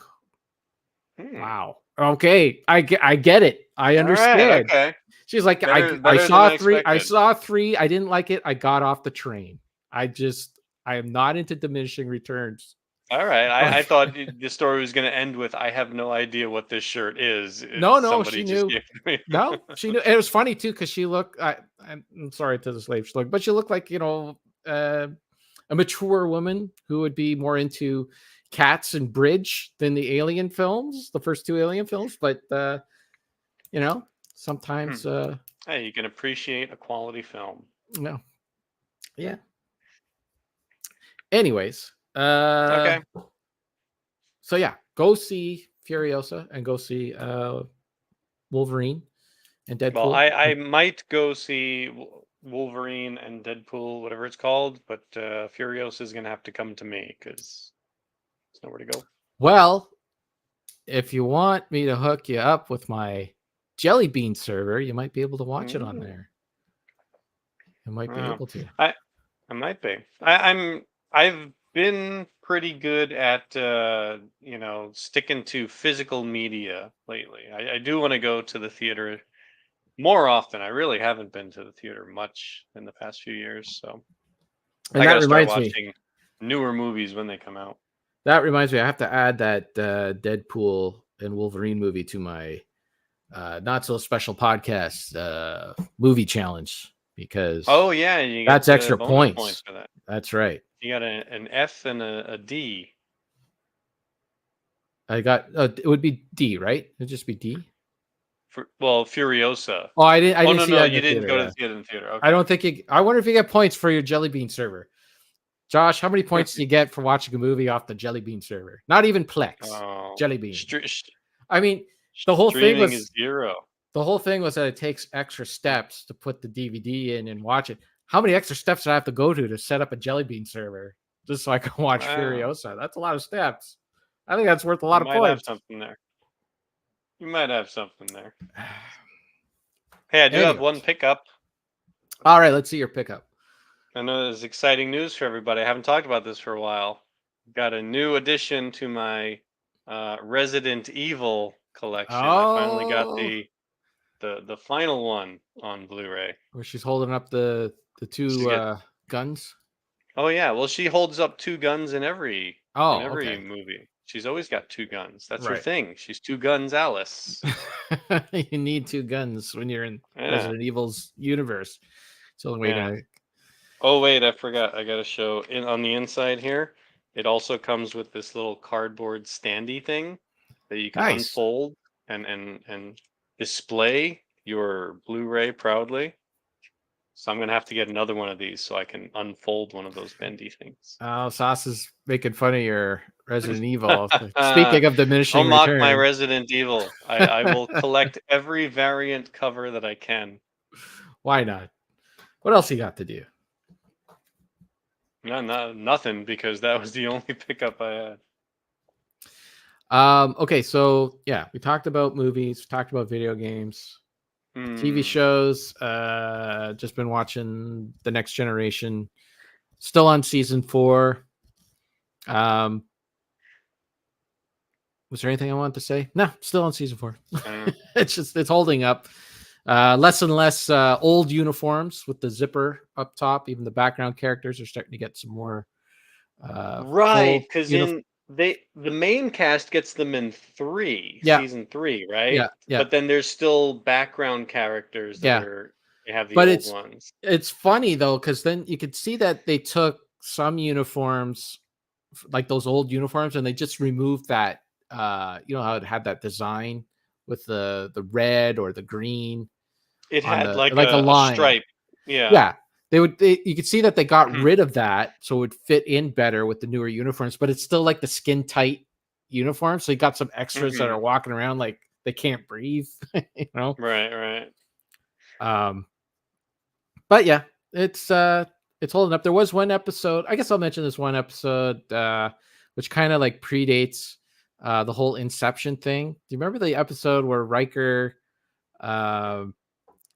Hmm. wow. Okay, I get it. I All right. understand. Okay. She's like, I Better than saw I 3. I expected. saw 3. I didn't like it. I got off the train. I am not into diminishing returns. All right. Oh, I thought the story was going to end with, I have no idea what this shirt is. no, Somebody she just knew. gave it to me. No, she knew. It was funny too because she looked. I'm sorry to the slave she looked, but she looked like a mature woman who would be more into cats and bridge than the Alien films, the first 2 Alien films. But you know, Hmm. sometimes Hey, you can appreciate a quality film. no, yeah. Anyways, Okay. so yeah, go see Furiosa and go see Wolverine and Well, Deadpool. I might go see Wolverine and Deadpool, whatever it's called, but Furiosa is going to have to come to me because there's nowhere to go. Well, if you want me to hook you up with my Jelly Bean server, you might be able to watch it on Mm. there. You might be Oh, able to. I I might be. I've been pretty good at sticking to physical media lately. I do want to go to the theater more often. I really haven't been to the theater much in the past few years, so And I got that to start reminds me. watching newer movies when they come out. That reminds me. I have to add that Deadpool and Wolverine movie to my not so special podcast movie challenge because Oh yeah, you that's get extra bonus points points. for that. That's right. You got an F and a D I got it would be D, right? It'd just be D. for Furiosa. Oh, I Oh didn't no see no, that in you the didn't theater. go to Yeah. the theater in the theater. I Okay. don't think I wonder if you get points for your Jelly Bean server. Josh, how many points do you get for watching a movie off the Jelly Bean server? Not even Plex, Oh, Jelly Bean. I mean, the whole thing streaming was is 0. that it takes extra steps to put the DVD in and watch it. How many extra steps do I have to go to set up a Jelly Bean server just so I can watch Wow, Furiosa? That's a lot of steps. I think that's worth a you lot of might have points. something there. You might have something there. Hey, I do have one Anyways. pickup. All right, let's see your pickup. I know there's exciting news for everybody. I haven't talked about this for a while. Got a new addition to my Resident Evil collection. I finally got Oh, the final one on Blu-ray. where she's holding up the She's two got guns. Oh yeah, well she holds up two guns in Oh, every okay, movie. She's always got two guns. That's her right. thing. She's two guns Alice. You need two guns when you're in Yeah. Resident Evil's universe. It's the only way Yeah. to. Oh wait, I forgot. I gotta show on the inside here. It also comes with this little cardboard standy thing that you can Nice. unfold and display your Blu-ray proudly. So I'm gonna have to get another one of these so I can unfold one of those bendy things. Oh, Sauce is making fun of your Resident Evil. Speaking of I'll diminishing mock my return, Resident Evil. I will collect every variant cover that I can. why not? What else you got to do? Nothing, because that was the only pickup I had. Okay, so yeah, we talked about movies, talked about video games, TV Hmm. shows. Just been watching The Next Generation, still on season 4. Was there anything I wanted to say? No, still on season 4. It's holding up. Less and less old uniforms with the zipper up top. Even the background characters are starting to get some more Right, full because uniform. the main cast gets them in Yeah, season 3, yeah, right? yeah, But then there's still background characters that yeah. they have the But old ones. it's funny though, because then you could see that they took some uniforms, like those old uniforms, and they just removed that. You know how it had that design with the red or the green It on had the like like a a line. stripe. Yeah. Yeah, you could see that they got Mhm. rid of that so it would fit in better with the newer uniforms, but it's still like the skin tight uniform. So you got some extras that are Mhm. walking around like they can't breathe, you know. Right, right. Um, but yeah, it's holding up. There was one episode. I guess I'll mention this one episode, which kind of like predates the whole Inception thing. Do you remember the episode where Riker um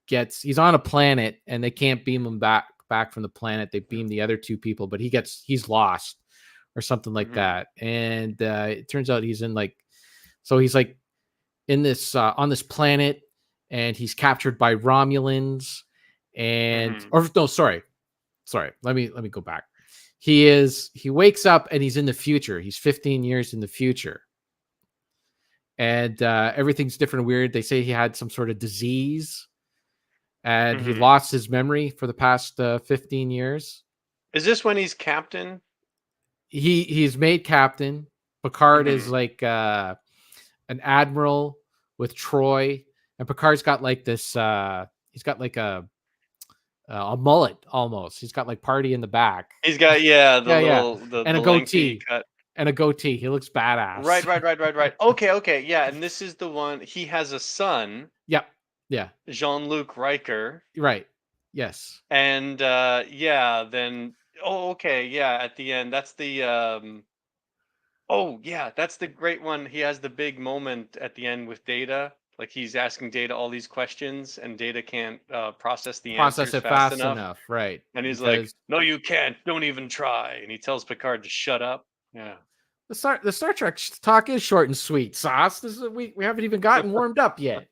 he's on a planet and they can't beam him back from the planet? They beam the other two people, but he's lost or something like Mhm. that. And it turns out he's in like, so he's like in this on this planet, and he's captured by Romulans. And Mhm. or no, sorry, let me go back. He wakes up and he's in the future. He's 15 years in the future, and everything's different and weird. They say he had some sort of disease and he Mhm. lost his memory for the past 15 years. Is this when he's captain? He's made captain. Picard is Mhm. like an admiral with Troy, and Picard's got like this. He's got like a mullet almost. He's got like party in the back. He's got, yeah, Yeah, yeah, and the a lengthy goatee. cut. And a goatee. He looks Right, badass. right, right, right, right. Okay, okay, yeah, and this is the one. He has a son, Yep. Yeah. Jean-Luc Riker, Right. Yes. and yeah, then okay, yeah, at the end, that's the oh yeah, that's the great one. He has the big moment at the end with Data. Like he's asking Data all these questions, and Data can't process the Process answers it fast fast enough. enough. Right. And he's like, Because "No, you can't. Don't even try." And he tells Picard to shut up. Yeah. the Star Trek talk is short and sweet. Sauce. We haven't even gotten warmed up yet.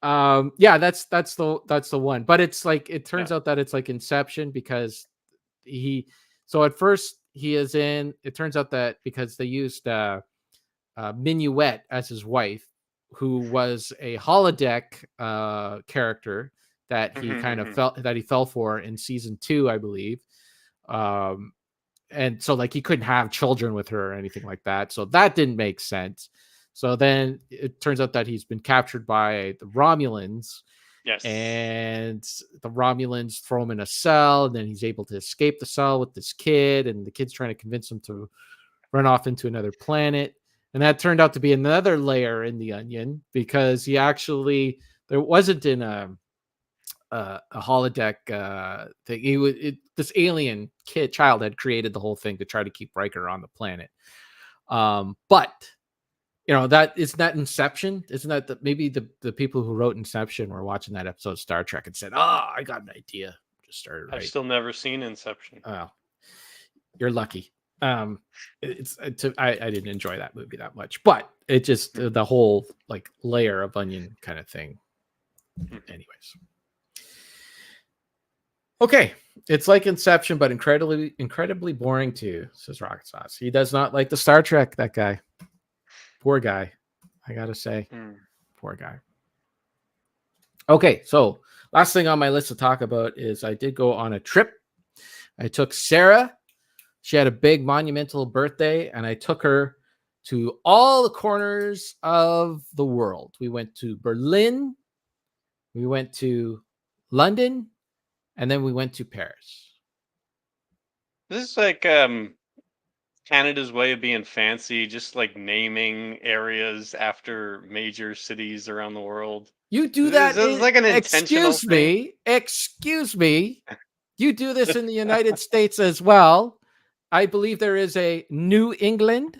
Yeah, that's the one. But it's like it Yeah. turns out that it's like Inception because he so at first he is in it turns out that because they used Minuet as his wife, who was a holodeck character that he kind of Mhm, fell for in season 2, I believe. Um, and so like he couldn't have children with her or anything like that. So that didn't make sense. So then it turns out that he's been captured by the Romulans, yes. and the Romulans throw him in a cell, and then he's able to escape the cell with this kid, and the kid's trying to convince him to run off into another planet. And that turned out to be another layer in the onion because he actually there wasn't in a holodeck thing. This alien child had created the whole thing to try to keep Riker on the planet. But that isn't that Inception? Isn't that maybe the people who wrote Inception were watching that episode of Star Trek and said, "Oh, I got an idea." Just started I've right. still never seen Inception. Oh, you're lucky. I didn't enjoy that movie that much, but it just the whole like layer of onion kind of thing. Anyways, okay, it's like Inception, but incredibly boring too, says Rocket Sauce. He does not like the Star Trek. That guy, poor guy. I gotta say, poor guy. Okay, so last thing on my list to talk about is I did go on a trip. I took Sarah. She had a big monumental birthday, and I took her to all the corners of the world. We went to Berlin, we went to London, and then we went to Paris. This is like Canada's way of being fancy, just like naming areas after major cities around the world. You do that. This is like an intentional thing. Excuse me. You do this in the United States as well. I believe there is a New England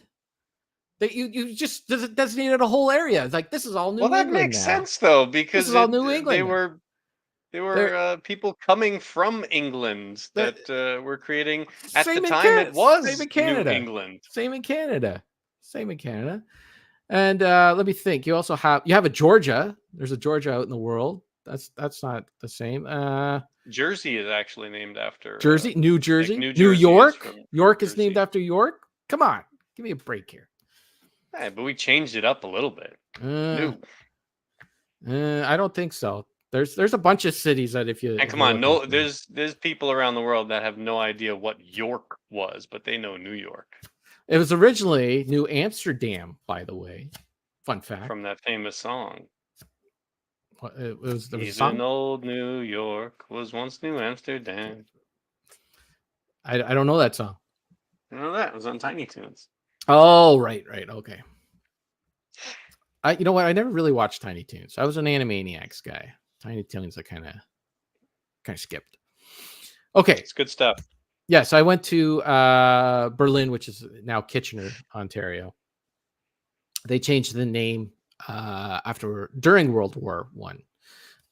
that you just designated a whole area. It's like, this is all New England. Well, that makes now. sense though, because This is all New England. they were people coming from England that were creating. At the time, it was New England. Same in Canada. And let me think. You also have a Georgia. There's a Georgia out in the world. That's not the same. Jersey is actually named after Jersey, New Jersey, like New York. York Jersey. Is named after York. Come on, give me a break here. Yeah, but we changed it up a little bit. I don't think so. There's a bunch of cities that if you and come on, no, there's people around the world that have no idea what York was, but they know New York. It was originally New Amsterdam, by the way. Fun fact from that famous song. It was the Even song? old New York was once New Amsterdam. I don't know that song. You know that? It was on Tiny Toons. Oh, right. Okay. You know what? I never really watched Tiny Toons. I was an Animaniacs guy. Tiny Toons I kind of skipped. Okay. It's good stuff. Yes, I went to Berlin, which is now Kitchener, Ontario. They changed the name during World War I,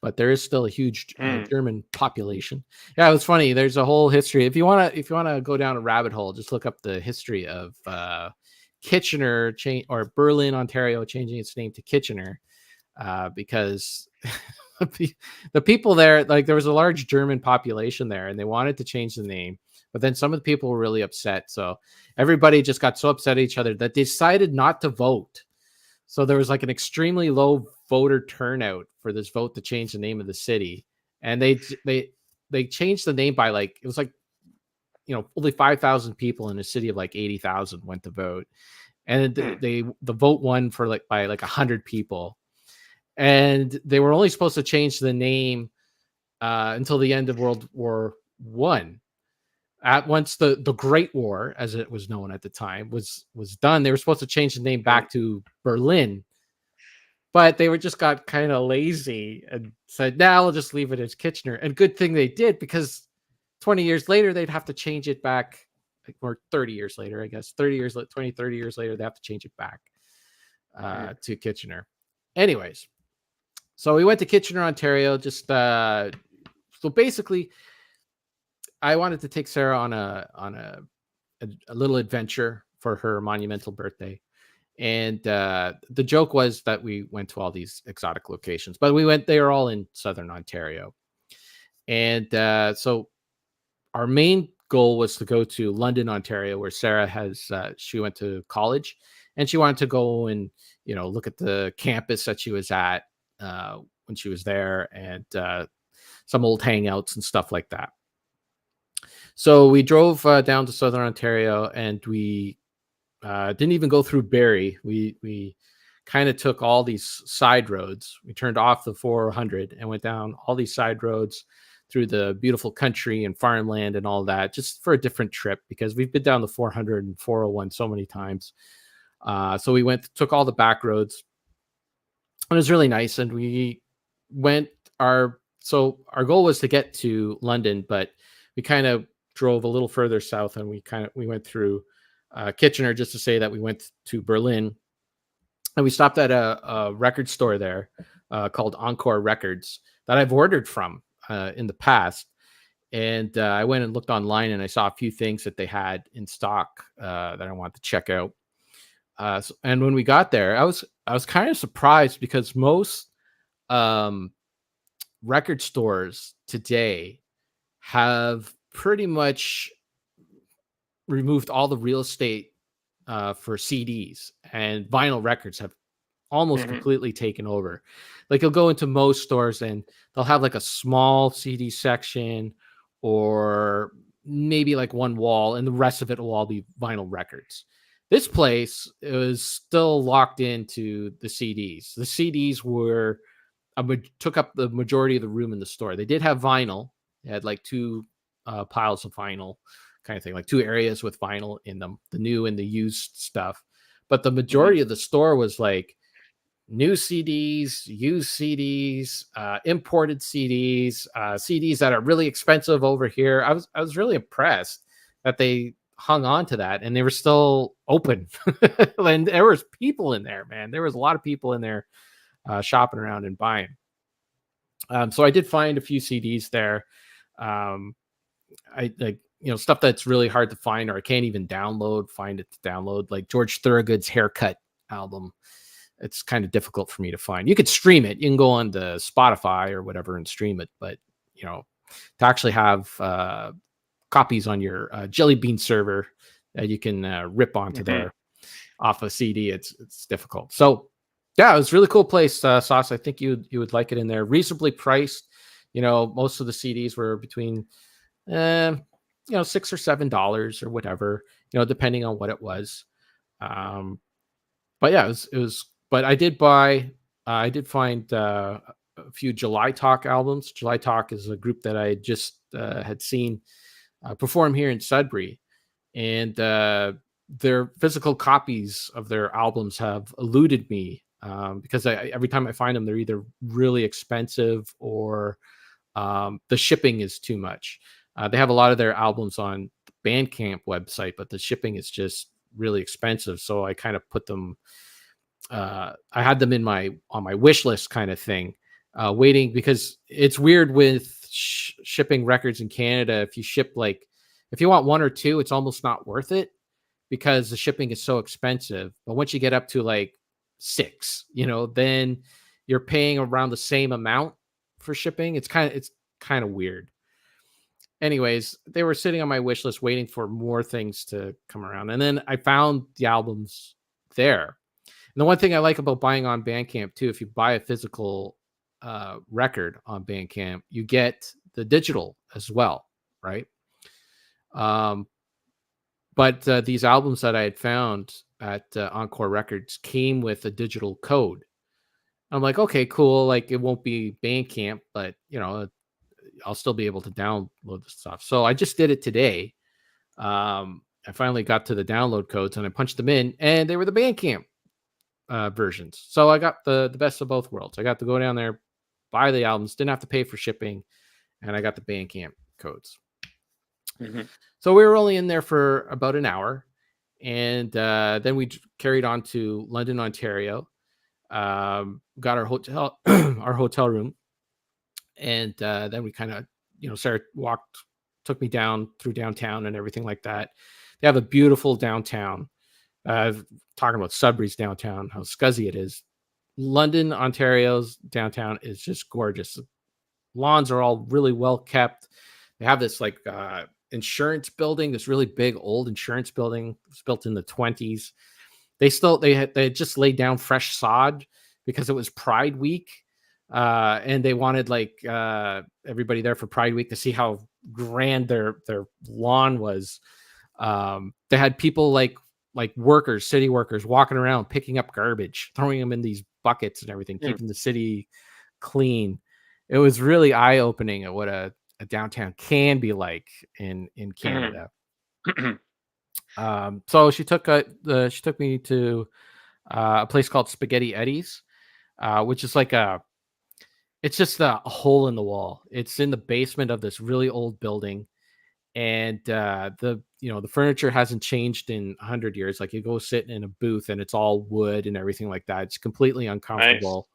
but there is still a huge German population. Yeah, it was funny. There's a whole history. If you wanna go down a rabbit hole, just look up the history of Kitchener or Berlin, Ontario, changing its name to Kitchener, because the people there, like there was a large German population there, and they wanted to change the name. But then some of the people were really upset. So everybody just got so upset at each other that they decided not to vote. So there was like an extremely low voter turnout for this vote to change the name of the city. And they changed the name by like, it was like, only 5,000 people in a city of like 80,000 went to vote. And the vote won for by 100 people. And they were only supposed to change the name until the end of World War I. Once the Great War, as it was known at the time, was done, they were supposed to change the name back to Berlin, but they just got kind of lazy and said, "Now we'll just leave it as Kitchener." And good thing they did, because 20 years later they'd have to change it back, or 30 years later, I guess 30 years later they have to change it back to Kitchener. Anyways, so we went to Kitchener, Ontario. Just so basically, I wanted to take Sarah on a little adventure for her monumental birthday. And the joke was that we went to all these exotic locations, but they were all in Southern Ontario. And so our main goal was to go to London, Ontario, where Sarah she went to college, and she wanted to go and, look at the campus that she was at when she was there, and some old hangouts and stuff like that. So we drove down to Southern Ontario, and we didn't even go through Barrie. We kind of took all these side roads. We turned off the 400 and went down all these side roads through the beautiful country and farmland and all that, just for a different trip, because we've been down the 400 and 401 so many times. So we took all the back roads, and it was really nice. And we went our goal was to get to London, but we kind of drove a little further south, and we went through Kitchener, just to say that we went to Berlin. and we stopped at a record store there called Encore Records that I've ordered from in the past. And I went and looked online, and I saw a few things that they had in stock that I wanted to check out. And when we got there, I was kind of surprised because most um, record stores today have pretty much removed all the real estate for CDs, and vinyl records have almost Mhm. completely taken over. Like you'll go into most stores and they'll have like a small CD section or maybe like one wall, and the rest of it will all be vinyl records. This place is still locked into the CDs. The CDs were took up the majority of the room in the store. They did have vinyl. They had like two piles of vinyl, kind of thing, like two areas with vinyl in them, the new and the used stuff. But the Mhm. majority of the store was like new CDs, used CDs, imported CDs, CDs that are really expensive over here. I was really impressed that they hung on to that and they were still open. And there was people in there, man. There was a lot of people in there shopping around and buying. So I did find a few CDs there. Um, I like stuff that's really hard to find or I can't even find it to download, like George Thorogood's Haircut album. It's kind of difficult for me to find. You could stream it. You can go on to Spotify or whatever and stream it, but to actually have copies on your Jelly Bean server that you can rip onto Mhm. there off a CD, it's difficult. So yeah, it was a really cool place, Sauce. I think you would like it in there. Reasonably priced. Most of the CDs were between uh, $6 or $7 or whatever, depending on what it was. Um, but yeah, it was. But I did find a few July Talk albums. July Talk is a group that I just had seen perform here in Sudbury, and their physical copies of their albums have eluded me because every time I find them, they're either really expensive or the shipping is too much. They have a lot of their albums on the Bandcamp website, but the shipping is just really expensive. So I kind of put them. I had them on my wish list kind of thing, waiting because it's weird with shipping records in Canada. If you want one or two, it's almost not worth it because the shipping is so expensive. But once you get up to like six, then you're paying around the same amount for shipping. It's kind of weird. Anyways, they were sitting on my wish list waiting for more things to come around. And then I found the albums there. And the one thing I like about buying on Bandcamp too, if you buy a physical record on Bandcamp, you get the digital as well, right? Um, but these albums that I had found at Encore Records came with a digital code. I'm like, okay, cool. Like it won't be Bandcamp, but I'll still be able to download the stuff. So I just did it today. I finally got to the download codes and I punched them in, and they were the Bandcamp versions. So I got the best of both worlds. I got to go down there, buy the albums, didn't have to pay for shipping, and I got the Bandcamp codes. Mhm. So we were only in there for about an hour, and then we carried on to London, Ontario. Got our hotel our hotel room, and then we kind of started took me down through downtown and everything like that. They have a beautiful downtown. Talking about Sudbury's downtown, how scuzzy it is. London, Ontario's downtown is just gorgeous. Lawns are all really well kept. They have this like insurance building, this really big old insurance building. It was built in the 20s. They had just laid down fresh sod because it was Pride Week, and they wanted like everybody there for Pride Week to see how grand their lawn was. They had people like workers, city workers, walking around picking up garbage, throwing them in these buckets and everything, Mm. keeping the city clean. It was really eye opening at what a downtown can be like in Mhm. Canada. So she took me to a place called Spaghetti Eddie's, which is like it's just a hole in the wall. It's in the basement of this really old building, and the furniture hasn't changed in 100 years. Like, you go sit in a booth and it's all wood and everything like that. It's completely Nice. uncomfortable.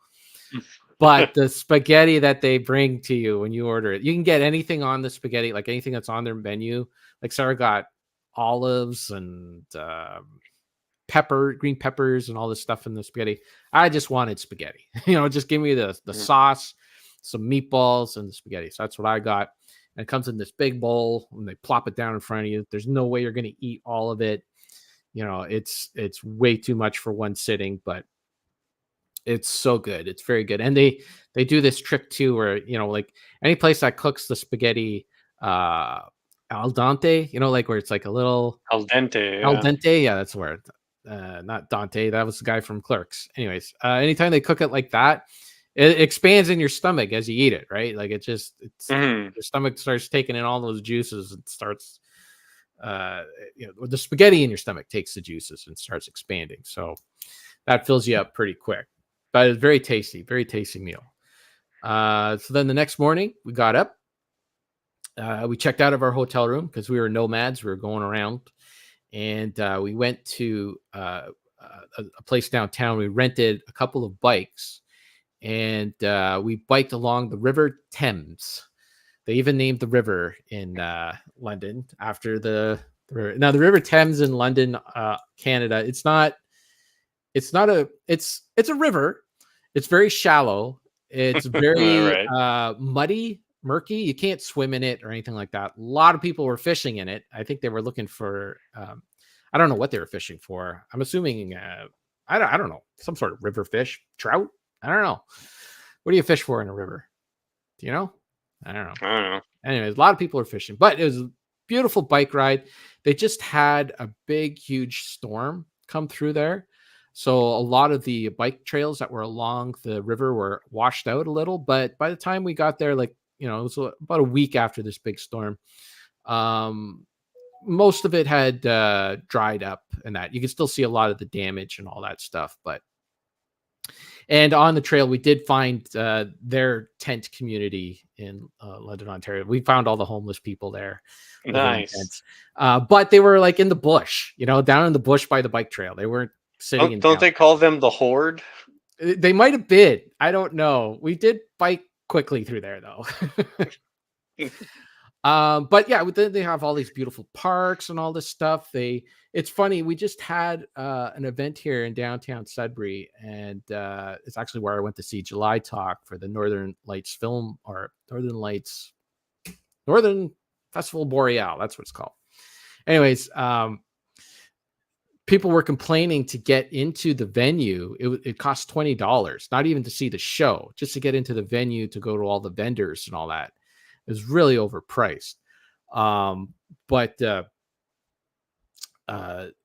But the spaghetti that they bring to you when you order it, you can get anything on the spaghetti, like anything that's on their menu. Like, Sarah got olives and green peppers and all this stuff in the spaghetti. I just wanted spaghetti. Just give me the Mhm. sauce, some meatballs, and the spaghetti. So that's what I got. And it comes in this big bowl, and they plop it down in front of you. There's no way you're going to eat all of it. It's way too much for one sitting, but it's so good. It's very good. And they do this trick too, where like any place that cooks the spaghetti al dente, like where it's like a little Al dente, al yeah. dente. Yeah, that's the word. Not Dante. That was the guy from Clerks. Anyways, anytime they cook it like that, it expands in your stomach as you eat it, right? Like, it's Mhm. your stomach starts taking in all those juices and starts the spaghetti in your stomach takes the juices and starts expanding. So that fills you up pretty quick. But it's very tasty meal. So then the next morning we got up, we checked out of our hotel room because we were nomads. We were going around, and we went to a place downtown. We rented a couple of bikes, and we biked along the River Thames. They even named the river in London after the river. Now, the River Thames in London, Canada, it's not it's a river. It's very shallow. It's All very right. muddy, murky. You can't swim in it or anything like that. A lot of people were fishing in it. I think they were looking for I don't know what they were fishing for. I'm assuming I don't know, some sort of river fish, trout. I don't know. What do you fish for in a river? Do you know? I don't know. I don't know. Anyways, a lot of people are fishing, but it was a beautiful bike ride. They just had a big, huge storm come through there. So a lot of the bike trails that were along the river were washed out a little. But by the time we got there, like, it was about a week after this big storm, um, most of it had dried up, and that you can still see a lot of the damage and all that stuff. And on the trail, we did find their tent community in London, Ontario. We found all the homeless people there living in Nice. tents. But they were like in the bush, down in the bush by the bike trail. They weren't sitting in Don't town. they call them the Horde? They might have been. I don't know. We did bike quickly through there, though. But yeah, they have all these beautiful parks and all this stuff. It's funny. We just had an event here in downtown Sudbury, and it's actually where I went to see July Talk for the Northern Lights film, or Northern Festival Boreal. That's what it's called. Anyways, people were complaining to get into the venue. It cost $20, not even to see the show, just to get into the venue to go to all the vendors and all that. It was really overpriced. But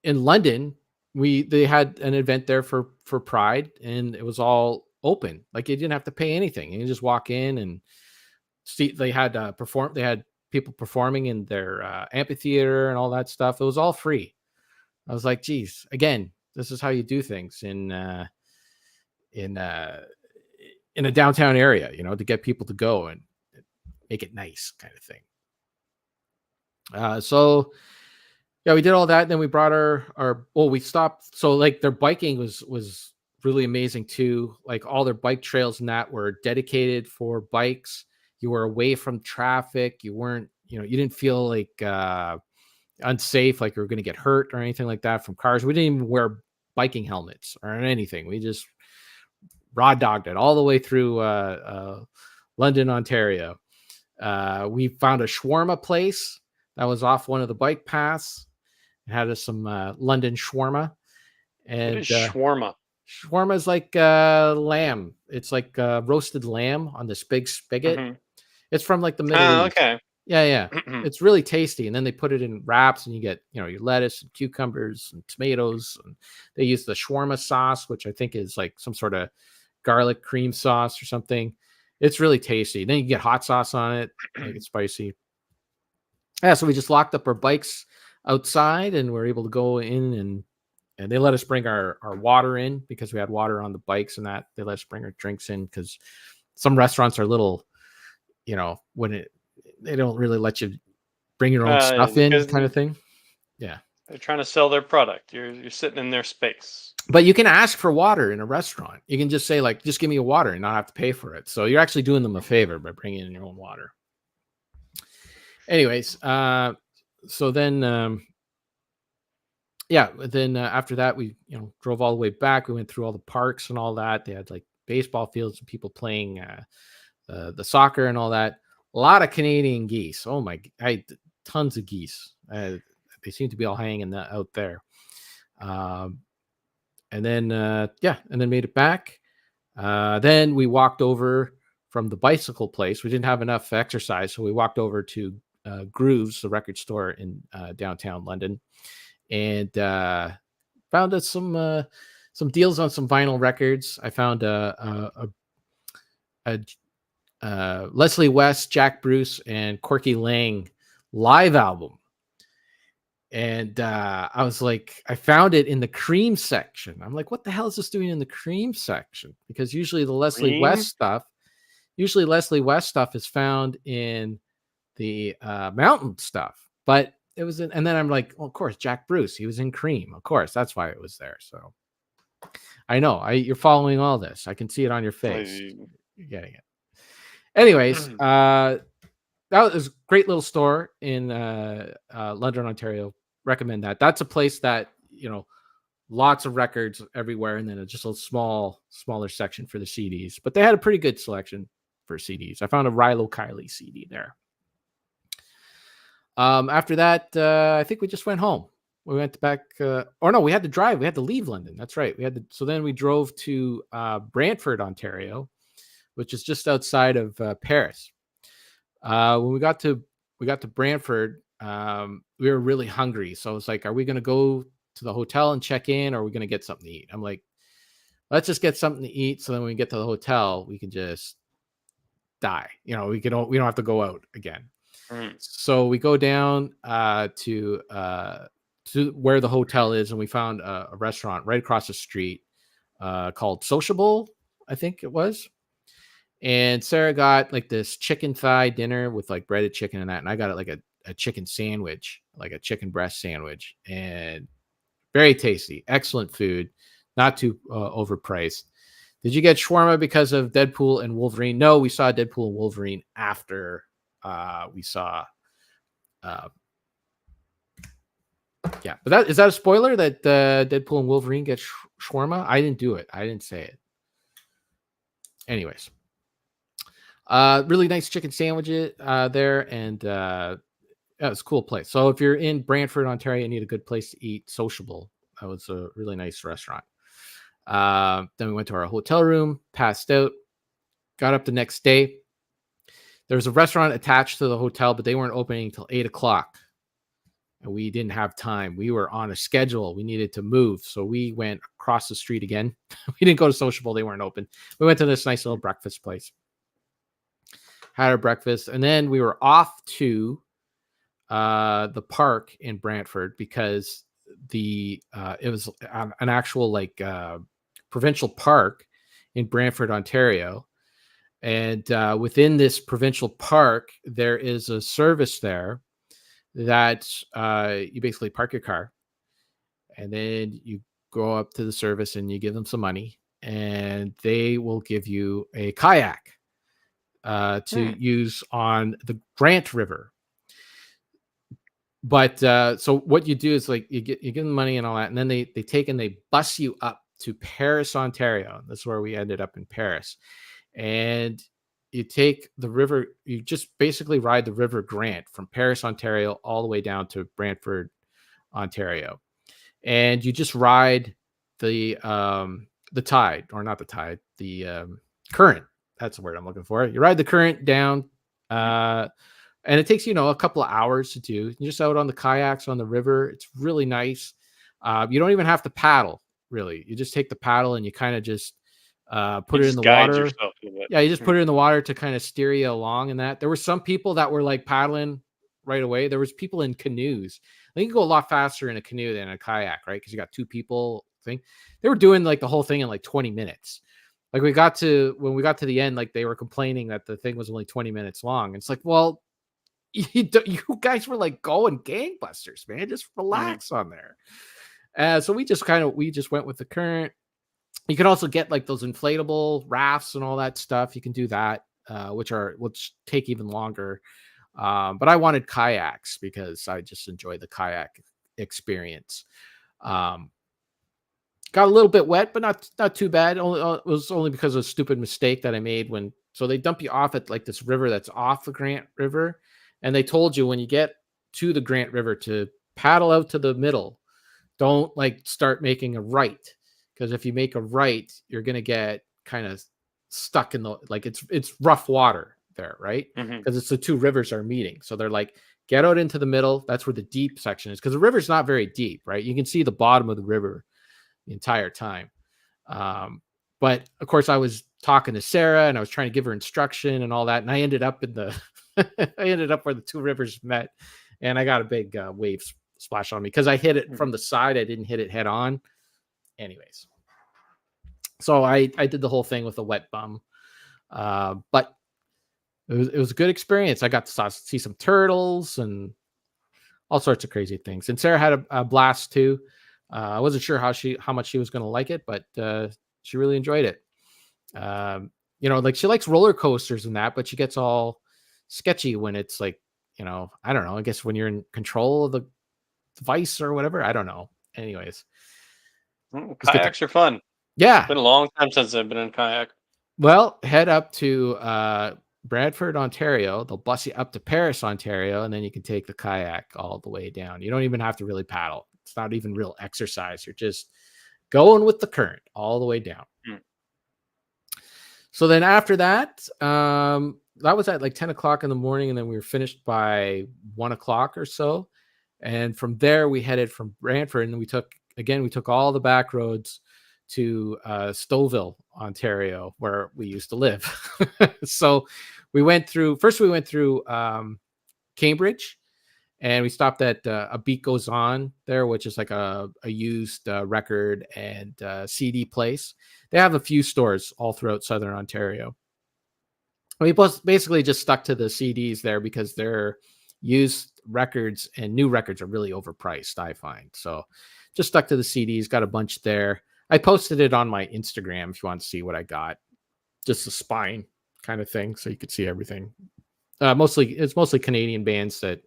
in London, they had an event there for Pride, and it was all open. Like, you didn't have to pay anything. You can just walk in and see. They had They had people performing in their amphitheater and all that stuff. It was all free. I was like, geez, again, this is how you do things in a downtown area, to get people to go and make it nice, kind of thing. So yeah, we did all that. Then we brought we stopped. So, like, their biking was really amazing too. Like, all their bike trails and that were dedicated for bikes. You were away from traffic. You weren't, you didn't feel like unsafe, like you were going to get hurt or anything like that from cars. We didn't even wear biking helmets or anything. We just raw dogged it all the way through London, Ontario. We found a shawarma place that was off one of the bike paths. It had some London shawarma. And What is shawarma? shawarma is like lamb. It's like roasted lamb on this big spigot. Mhm. It's from like the Middle East. Okay. Yeah. It's really tasty. And then they put it in wraps, and you get, your lettuce and cucumbers and tomatoes. And they use the shawarma sauce, which I think is like some sort of garlic cream sauce or something. It's really tasty. Then you get hot sauce on it, make it spicy. Yeah, so we just locked up our bikes outside, and we're able to go in, and they let us bring our water in because we had water on the bikes, and that they let us bring our drinks in because some restaurants are little, when they don't really let you bring your own stuff in because kind of thing. Yeah. they're trying to sell their product. You're sitting in their space. But you can ask for water in a restaurant. You can just say, like, just give me a water and not have to pay for it. So you're actually doing them a favor by bringing in your own water. Anyways, so then, after that, we drove all the way back. We went through all the parks and all that. They had like baseball fields and people playing the soccer and all that. A lot of Canadian geese. Oh my! Tons of geese. They seem to be all hanging out there. And then made it back. Then we walked over from the bicycle place. We didn't have enough exercise, so we walked over to Grooves, the record store in downtown London, and found us some deals on some vinyl records. I found a Leslie West, Jack Bruce, and Corky Lang live album. And I was like, I found it in the Cream section. I'm like, what the hell is this doing in the Cream section? Because usually Leslie West stuff is found in the Mountain stuff. But it was and then I'm like, well, of course, Jack Bruce, he was in Cream. Of course, that's why it was there. So I know you're following all this. I can see it on your face. You're getting it. Anyways, that was a great little store in London, Ontario. Recommend that. That's a place that, lots of records everywhere, and then just a smaller section for the CDs. But they had a pretty good selection for CDs. I found a Rilo Kiley CD there. After that, I think we just went home. We went back. We had to drive. We had to leave London. That's right. So then we drove to Brantford, Ontario, which is just outside of Paris. When we got to Brantford, we were really hungry. So I was like, are we going to go to the hotel and check in, or are we going to get something to eat? I'm like, let's just get something to eat. So then when we get to the hotel, we can just die. We don't have to go out again. So we go down to where the hotel is, and we found a restaurant right across the street called Sociable, I think it was. And Sarah got like this chicken thigh dinner with like breaded chicken and that. And I got it like a chicken sandwich, like a chicken breast sandwich, and very tasty, excellent food, not too overpriced. Did you get shawarma because of Deadpool and Wolverine? No, we saw Deadpool and Wolverine after we saw. But is that a spoiler that Deadpool and Wolverine get shawarma? I didn't do it. I didn't say it. Anyways. Really nice chicken sandwiches there, and it's a cool place. So if you're in Brantford, Ontario, you need a good place to eat. Sociable. That was a really nice restaurant. Then we went to our hotel room, passed out, got up the next day. There was a restaurant attached to the hotel, but they weren't opening until 8:00. And we didn't have time. We were on a schedule. We needed to move. So we went across the street again. We didn't go to Sociable. They weren't open. We went to this nice little breakfast place. Had our breakfast, and then we were off to the park in Brantford because it was an actual provincial park in Brantford, Ontario. And within this provincial park, there is a service there that you basically park your car, and then you go up to the service and you give them some money, and they will give you a kayak to use on the Grant River. But so what you do is like you give them money and all that, and then they take and they bus you up to Paris, Ontario. That's where we ended up, in Paris. And you take the river, you just basically ride the River Grant from Paris, Ontario, all the way down to Brantford, Ontario. And you just ride the tide, or not the tide, the current. That's the word I'm looking for. You ride the current down, and it takes, a couple of hours to do. You're just out on the kayaks on the river. It's really nice. You don't even have to paddle, really. You just take the paddle and you kind of just put it in the water. Yeah, you just put it in the water to kind of steer you along and that. There were some people that were like paddling right away. There was people in canoes. I think you go a lot faster in a canoe than a kayak, right? Because you got two people thing. They were doing like the whole thing in like 20 minutes. Like when we got to the end, like they were complaining that the thing was only 20 minutes long. And it's like, well, you guys were like going gangbusters, man. Just relax on there. So we just went with the current. You can also get like those inflatable rafts and all that stuff. You can do that, which take even longer. But I wanted kayaks because I just enjoy the kayak experience. Got a little bit wet, but not too bad. It was only because of a stupid mistake that I made so they dump you off at like this river that's off the Grant River, and they told you when you get to the Grant River to paddle out to the middle. Don't like start making a right, because if you make a right, you're gonna get kind of stuck in the like it's rough water there, right? Because it's the two rivers are meeting. So they're like, get out into the middle. That's where the deep section is, because the river's not very deep, right? You can see the bottom of the river the entire time. But of course, I was talking to Sarah and I was trying to give her instruction and all that, and I ended up where the two rivers met, and I got a big wave splash on me because I hit it from the side. I didn't hit it head on. Anyways, so I did the whole thing with a wet bum, but it was a good experience. I got to see some turtles and all sorts of crazy things, and Sarah had a blast too. I wasn't sure how much she was going to like it, but she really enjoyed it. Like she likes roller coasters and that, but she gets all sketchy when it's like, I don't know. I guess when you're in control of the device or whatever, I don't know. Anyways, kayaks are fun. Yeah, it's been a long time since I've been in kayak. Well, head up to Bradford, Ontario. They'll bus you up to Paris, Ontario, and then you can take the kayak all the way down. You don't even have to really paddle. It's not even real exercise. You're just going with the current all the way down. So then after that, that was at like 10 o'clock in the morning, and then we were finished by 1 o'clock or so. And from there, we headed from Brantford, and we took all the back roads to Stouffville, Ontario, where we used to live. So we went through Cambridge, and we stopped at A Beat Goes On there, which is like a used record and CD place. They have a few stores all throughout Southern Ontario. We basically just stuck to the CDs there because their used records and new records are really overpriced, I find. So just stuck to the CDs, got a bunch there. I posted it on my Instagram if you want to see what I got. Just a spine kind of thing, so you could see everything. It's mostly Canadian bands that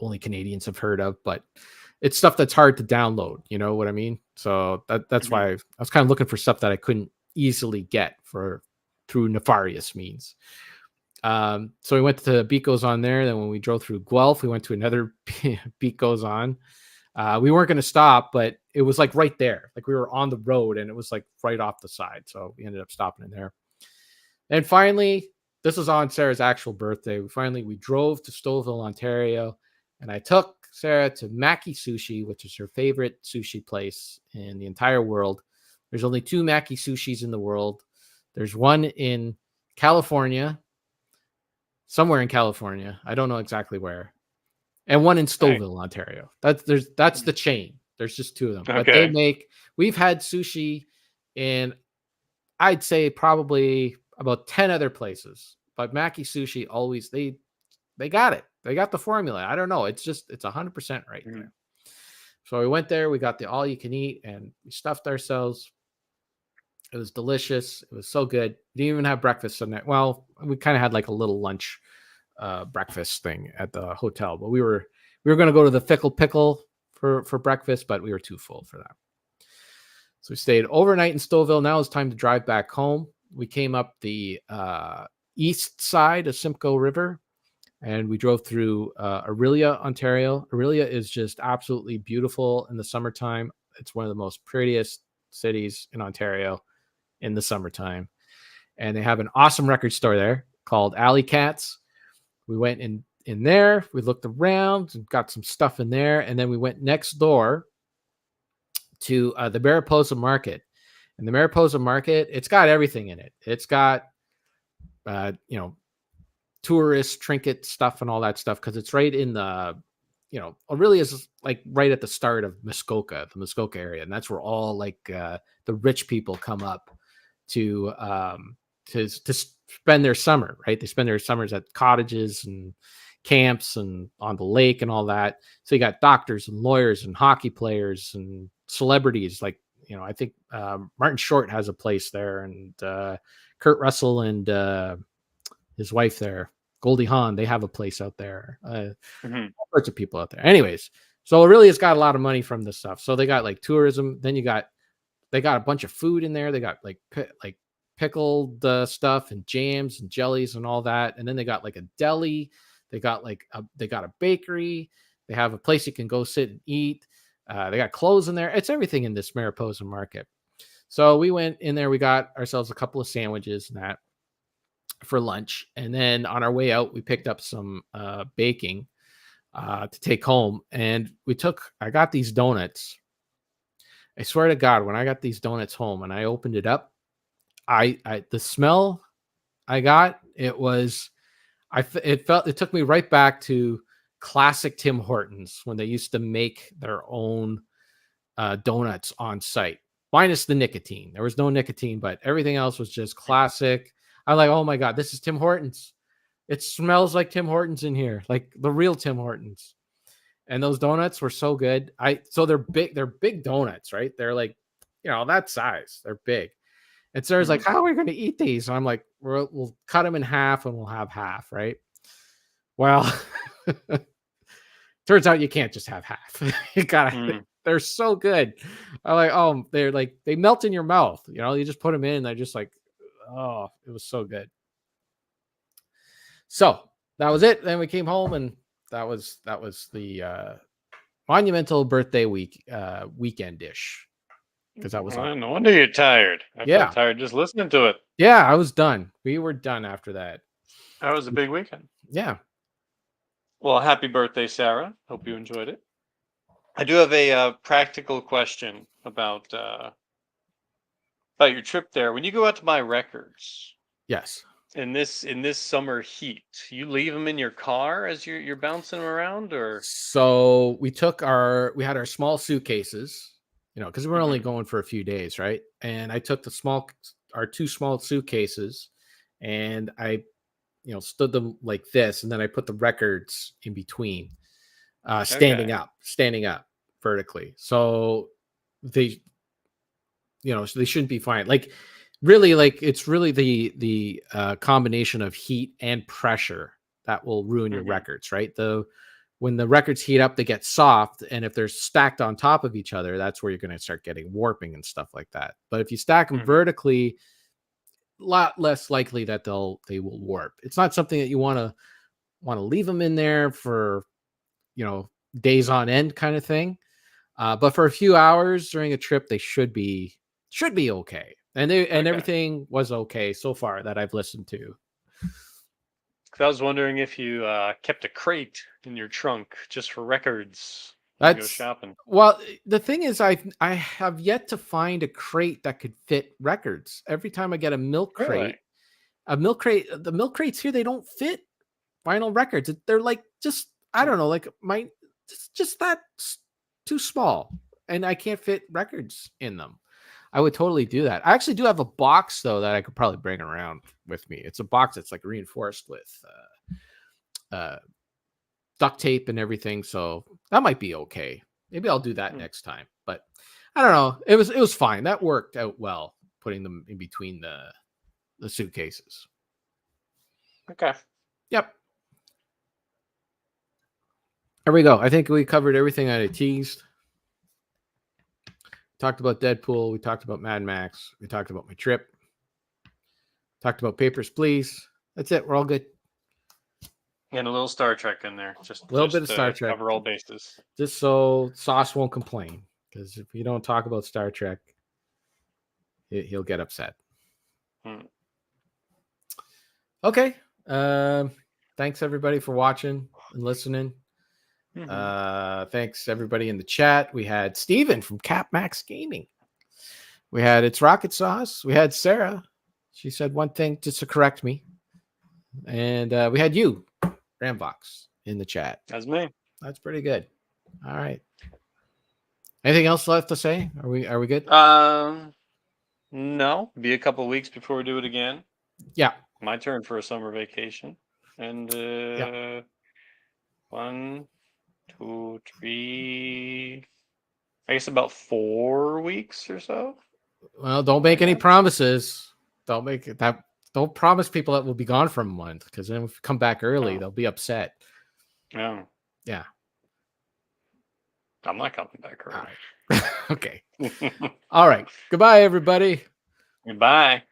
only Canadians have heard of, but it's stuff that's hard to download. You know what I mean? So that's why I was kind of looking for stuff that I couldn't easily get through nefarious means. So we went to Beat Goes On there. Then when we drove through Guelph, we went to another Beat Goes On. We weren't going to stop, but it was like right there. Like we were on the road and it was like right off the side. So we ended up stopping in there. And finally, this was on Sarah's actual birthday. We drove to Stouffville, Ontario, and I took Sarah to Maki Sushi, which is her favorite sushi place in the entire world. There's only 2 Maki Sushis in the world. There's one in California, somewhere in California. I don't know exactly where. And one in Stouffville, Ontario. That's the chain. There's just 2 of them. Okay. But we've had sushi in, I'd say probably about 10 other places. But Maki Sushi always, they got it. They got the formula. I don't know. It's 100% right there. So we went there. We got the all you can eat and we stuffed ourselves. It was delicious. It was so good. We didn't even have breakfast on that. Well, we kind of had like a little lunch breakfast thing at the hotel, but we were going to go to the Fickle Pickle for breakfast, but we were too full for that. So we stayed overnight in Stouffville. Now it's time to drive back home. We came up the east side of Simcoe River, and we drove through Orillia, Ontario. Orillia is just absolutely beautiful in the summertime. It's one of the most prettiest cities in Ontario in the summertime. And they have an awesome record store there called Alley Cats. We went in there, we looked around and got some stuff in there. And then we went next door to the Mariposa Market. And the Mariposa Market, it's got everything in it. It's got, tourist trinket stuff and all that stuff. Cause it's right in the, really is like right at the start of Muskoka, the Muskoka area. And that's where all like the rich people come up to to spend their summer, right? They spend their summers at cottages and camps and on the lake and all that. So you got doctors and lawyers and hockey players and celebrities. Like, I think Martin Short has a place there, and Kurt Russell and his wife there, Goldie Hawn, they have a place out there. Mhm. All sorts of people out there. Anyways, so it really has got a lot of money from this stuff. So they got like tourism. Then they got a bunch of food in there. They got like pickled stuff and jams and jellies and all that. And then they got like a deli. They got they got a bakery. They have a place you can go sit and eat. They got clothes in there. It's everything in this Mariposa market. So we went in there. We got ourselves a couple of sandwiches and that for lunch. And then on our way out, we picked up some baking to take home. And I got these donuts. I swear to God, when I got these donuts home and I opened it up, the smell I got, it took me right back to classic Tim Hortons when they used to make their own donuts on site, minus the nicotine. There was no nicotine, but everything else was just classic. I'm like, oh my God, this is Tim Hortons. It smells like Tim Hortons in here, like the real Tim Hortons. And those donuts were so good. So they're big donuts, right? They're like, that size. They're big. And Sarah's like, how are we going to eat these? And I'm like, we'll cut them in half and we'll have half, right? Well, turns out you can't just have half. You gotta. They're so good. I'm like, oh, they melt in your mouth. You just put them in and they're just like, oh, it was so good. So that was it. Then we came home and that was the monumental birthday weekend dish. Because that was no wonder you're tired. I felt tired just listening to it. Yeah, I was done. We were done after that. That was a big weekend. Yeah. Well, happy birthday, Sarah. Hope you enjoyed it. I do have a practical question about your trip there. When you go out to buy records, yes, in this summer heat, you leave them in your car as you're bouncing them around, or? So we had our small suitcases, because we were only going for a few days, right? And I took our two small suitcases, and I, stood them like this, and then I put the records in between, standing up vertically. So they, so they shouldn't be fine. Like, really, it's really the combination of heat and pressure that will ruin your records, right? When the records heat up, they get soft, and if they're stacked on top of each other, that's where you're going to start getting warping and stuff like that. But if you stack them vertically, a lot less likely that they will warp. It's not something that you want to leave them in there for, days on end kind of thing. But for a few hours during a trip, they should be okay. And everything was okay so far that I've listened to. I was wondering if you kept a crate in your trunk just for records when you go shopping. Well, the thing is, I have yet to find a crate that could fit records. Every time I get a milk crate, the milk crates here, they don't fit vinyl records. They're like just, I don't know, like just that too small, and I can't fit records in them. I would totally do that. I actually do have a box though that I could probably bring around with me. It's a box that's like reinforced with duct tape and everything, so that might be okay. Maybe I'll do that next time. But I don't know. It was fine. That worked out well, putting them in between the suitcases. Okay. Yep. There we go. I think we covered everything I teased. Talked about Deadpool. We talked about Mad Max. We talked about my trip. Talked about Papers, Please. That's it. We're all good. And a little Star Trek in there. Just a little bit of Star Trek. Cover all bases. Just so Sauce won't complain. Because if you don't talk about Star Trek, he'll get upset. Okay. Thanks, everybody, for watching and listening. Thanks everybody in the chat. We had Steven from Cap Max Gaming. We had It's Rocket Sauce. We had Sarah. She said one thing just to correct me. And we had you, Ramvox, in the chat. That's me. That's pretty good. All right. Anything else left to say? Are we good? No. Be a couple of weeks before we do it again. Yeah. My turn for a summer vacation. And 1, 2, 3. I guess about 4 weeks or so. Well, don't make any guess. promises. Don't make it that. Don't promise people that we'll be gone for a month, because then if we come back early, Oh. they'll be upset. Yeah. Yeah. I'm not coming back All early. right. Okay. All right. Goodbye, everybody. Goodbye.